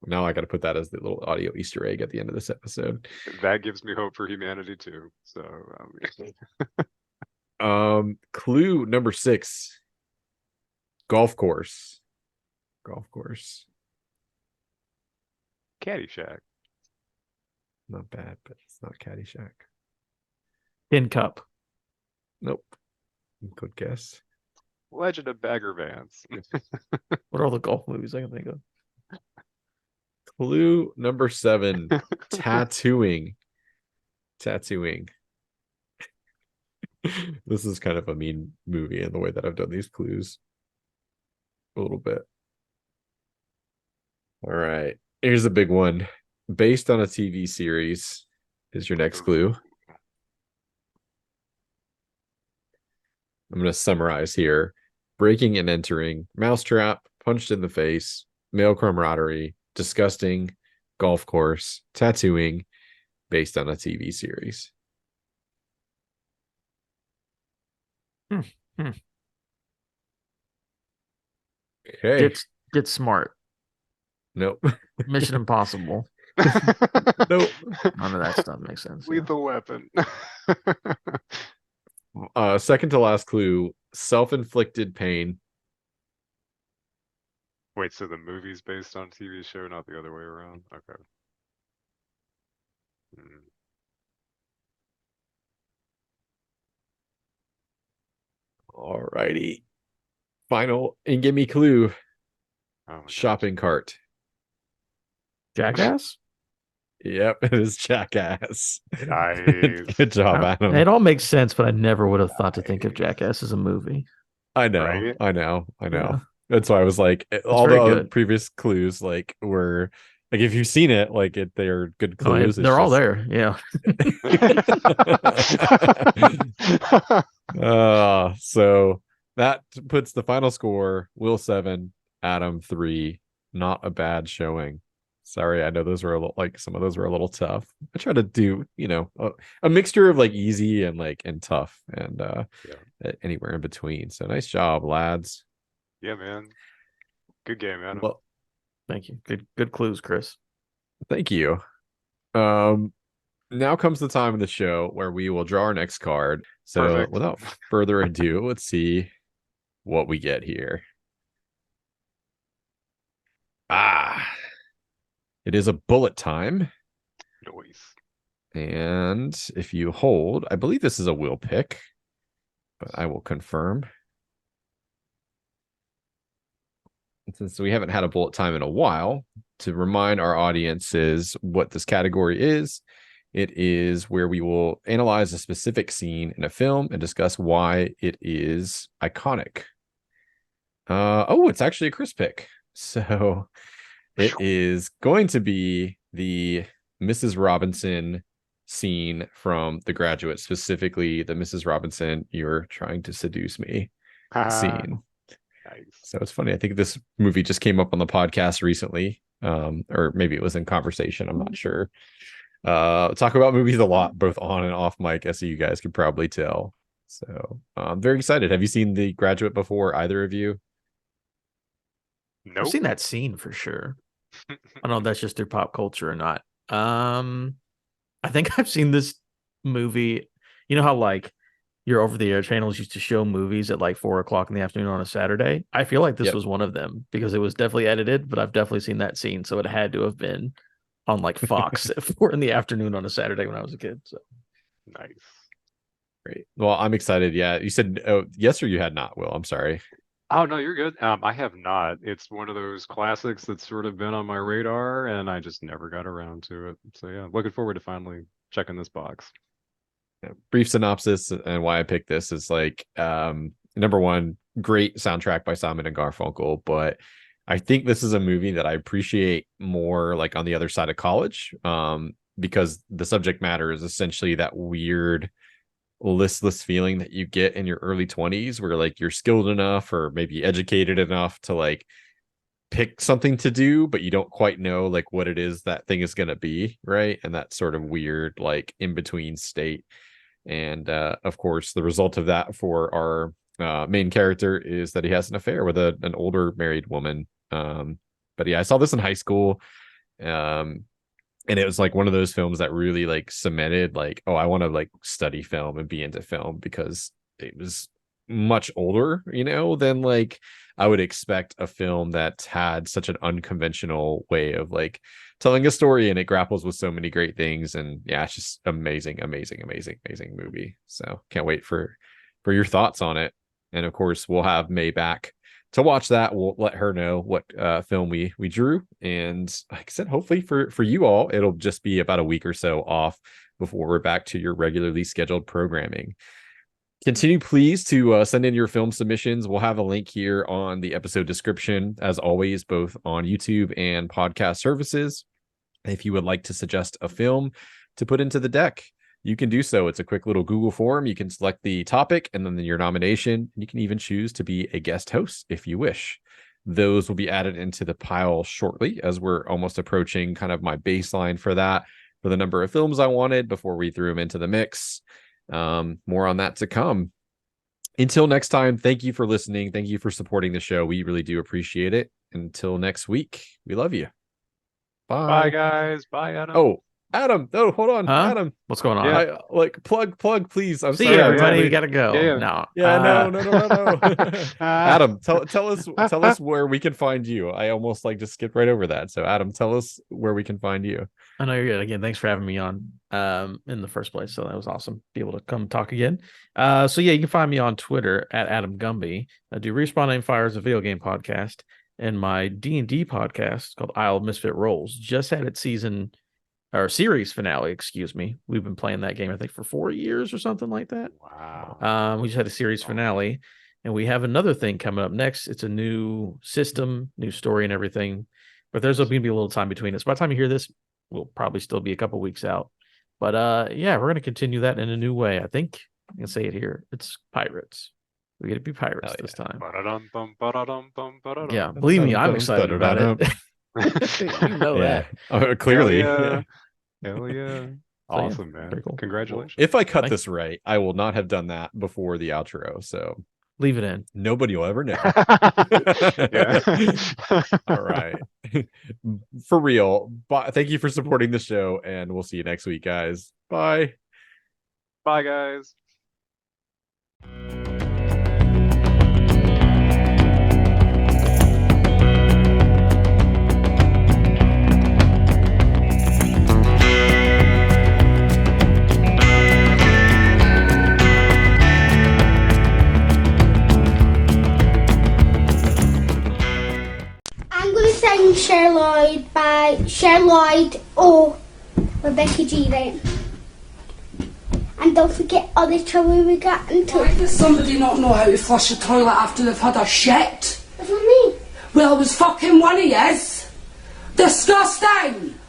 Now I got to put that as the little audio Easter egg at the end of this episode. That gives me hope for humanity too. So, Clue number 6, golf course. Golf course. Caddyshack. Not bad, but it's not Caddyshack. Tin Cup. Nope. Good guess. Legend of Bagger Vance. What are all the golf movies I can think of? Clue number 7, tattooing. Tattooing. This is kind of a mean movie in the way that I've done these clues a little bit. All right. Here's a big one. Based on a TV series is your next clue. I'm going to summarize here. Breaking and entering, mousetrap, punched in the face, male camaraderie, disgusting, golf course, tattooing, based on a TV series. Okay. Get Smart. Nope. Mission Impossible. Nope. None of that stuff makes sense. Yeah. Lethal Weapon. Second to last clue, self-inflicted pain. Wait, so the movie's based on a TV show, not the other way around? Okay. All righty. Final and give me clue. Oh my Shopping cart. Jackass? Yep, it is Jackass. gosh. Nice. Good job, Adam. It all makes sense, but I never would have thought to think of Jackass as a movie. I know, Right? I know. Yeah. That's why I was like, all the very other good. previous clues, like, were like, if you've seen it, like, they're good Oh, clues. they're all there. Yeah. So that puts the final score: Will 7, Adam 3. Not a bad showing. Sorry, I know those were a little, like, some of those were a little tough. I try to do, a mixture of like easy and like and tough and anywhere in between. So nice job, lads. Yeah, man. Good game, Adam. Well, Thank you. Good clues, Chris. thank you. Now comes the time of the show where we will draw our next card. So Perfect. without further ado, let's see what we get here. It is a bullet time. Noise. And if you hold, I believe this is a will pick, but I will confirm. And since we haven't had a bullet time in a while, to remind our audiences what this category is, it is where we will analyze a specific scene in a film and discuss why it is iconic. It's actually a Chris pick. So it is going to be the Mrs. Robinson scene from The Graduate, specifically the Mrs. Robinson, "You're trying to seduce me" scene. Nice. So it's funny. I think this movie just came up on the podcast recently. Or maybe it was in conversation. I'm not sure. Talk about movies a lot, both on and off mic, as you guys could probably tell. So I'm very excited. Have you seen The Graduate before, either of you? Nope. I've seen that scene for sure. I don't know if that's just through pop culture or not. I think I've seen this movie. You know how like your over-the-air channels used to show movies at like 4:00 in the afternoon on a Saturday? I feel like this was one of them because it was definitely edited, but I've definitely seen that scene. So it had to have been on like Fox at 4 p.m. on a Saturday when I was a kid. So Nice. Great. Well, I'm excited. Yeah. You said yes, or you had not, Will. I'm sorry. Oh, no, you're good. I have not. It's one of those classics that's sort of been on my radar, and I just never got around to it. So yeah, looking forward to finally checking this box. Brief synopsis and why I picked this is like, number one, great soundtrack by Simon and Garfunkel, but I think this is a movie that I appreciate more like on the other side of college, because the subject matter is essentially that weird listless feeling that you get in your early 20s where like you're skilled enough or maybe educated enough to like pick something to do, but you don't quite know like what it is that thing is going to be, right? And that sort of weird like in between state. And of course the result of that for our main character is that he has an affair with an older married woman. But yeah, I saw this in high school, and it was like one of those films that really like cemented like, oh, I want to like study film and be into film, because it was much older, than like I would expect a film that had such an unconventional way of like telling a story, and it grapples with so many great things. And yeah, it's just amazing movie. So can't wait for your thoughts on it. And of course we'll have May back to watch that. We'll let her know what film we drew, and like I said, hopefully for you all it'll just be about a week or so off before we're back to your regularly scheduled programming. Continue please to send in your film submissions. We'll have a link here on the episode description, as always, both on YouTube and podcast services. If you would like to suggest a film to put into the deck, you can do so. It's a quick little Google form. You can select the topic and then your nomination. And you can even choose to be a guest host if you wish. Those will be added into the pile shortly, as we're almost approaching kind of my baseline for that, for the number of films I wanted before we threw them into the mix. More on that to come. Until next time, thank you for listening. Thank you for supporting the show. We really do appreciate it. Until next week, we love you. Bye. Bye, guys. Bye, Adam. Oh, Adam. No, hold on. Huh? Adam. What's going on? Yeah. Like plug, please. I'm See sorry. you, everybody. yeah. You gotta go. Yeah. No. No. Adam, tell us where we can find you. I almost like just skipped right over that. So Adam, tell us where we can find you. I know you're good. Again, thanks for having me on in the first place. So that was awesome. Be able to come talk again. So yeah, you can find me on Twitter at Adam Gumbert. I do Respawn Aim Fire as a video game podcast, and my D&D podcast called Isle of Misfit Rolls just had its series finale, excuse me. We've been playing that game, I think, for 4 years or something like that. Wow. We just had a series finale, and we have another thing coming up next. It's a new system, new story, and everything. But there's going to be a little time between us. By the time you hear this, we'll probably still be a couple weeks out. But yeah, we're going to continue that in a new way. I think I can say it here. It's pirates. We get to be pirates this time. Yeah, believe me, I'm excited about it. You know that. Clearly. Hell yeah. So, yeah, Awesome, man. very cool. Congratulations. If I cut this right, I will not have done that before the outro. So Leave it in. nobody will ever know. Yeah. All right. For real. Thank you for supporting the show, and we'll see you next week, guys. Bye. Bye, guys. I'm going to sing Cher Lloyd by Cher Lloyd or Rebecca G. Right? And don't forget all the trouble we got into. Why does somebody not know how to flush a toilet after they've had a shit? Well, it was fucking one of yous. Disgusting!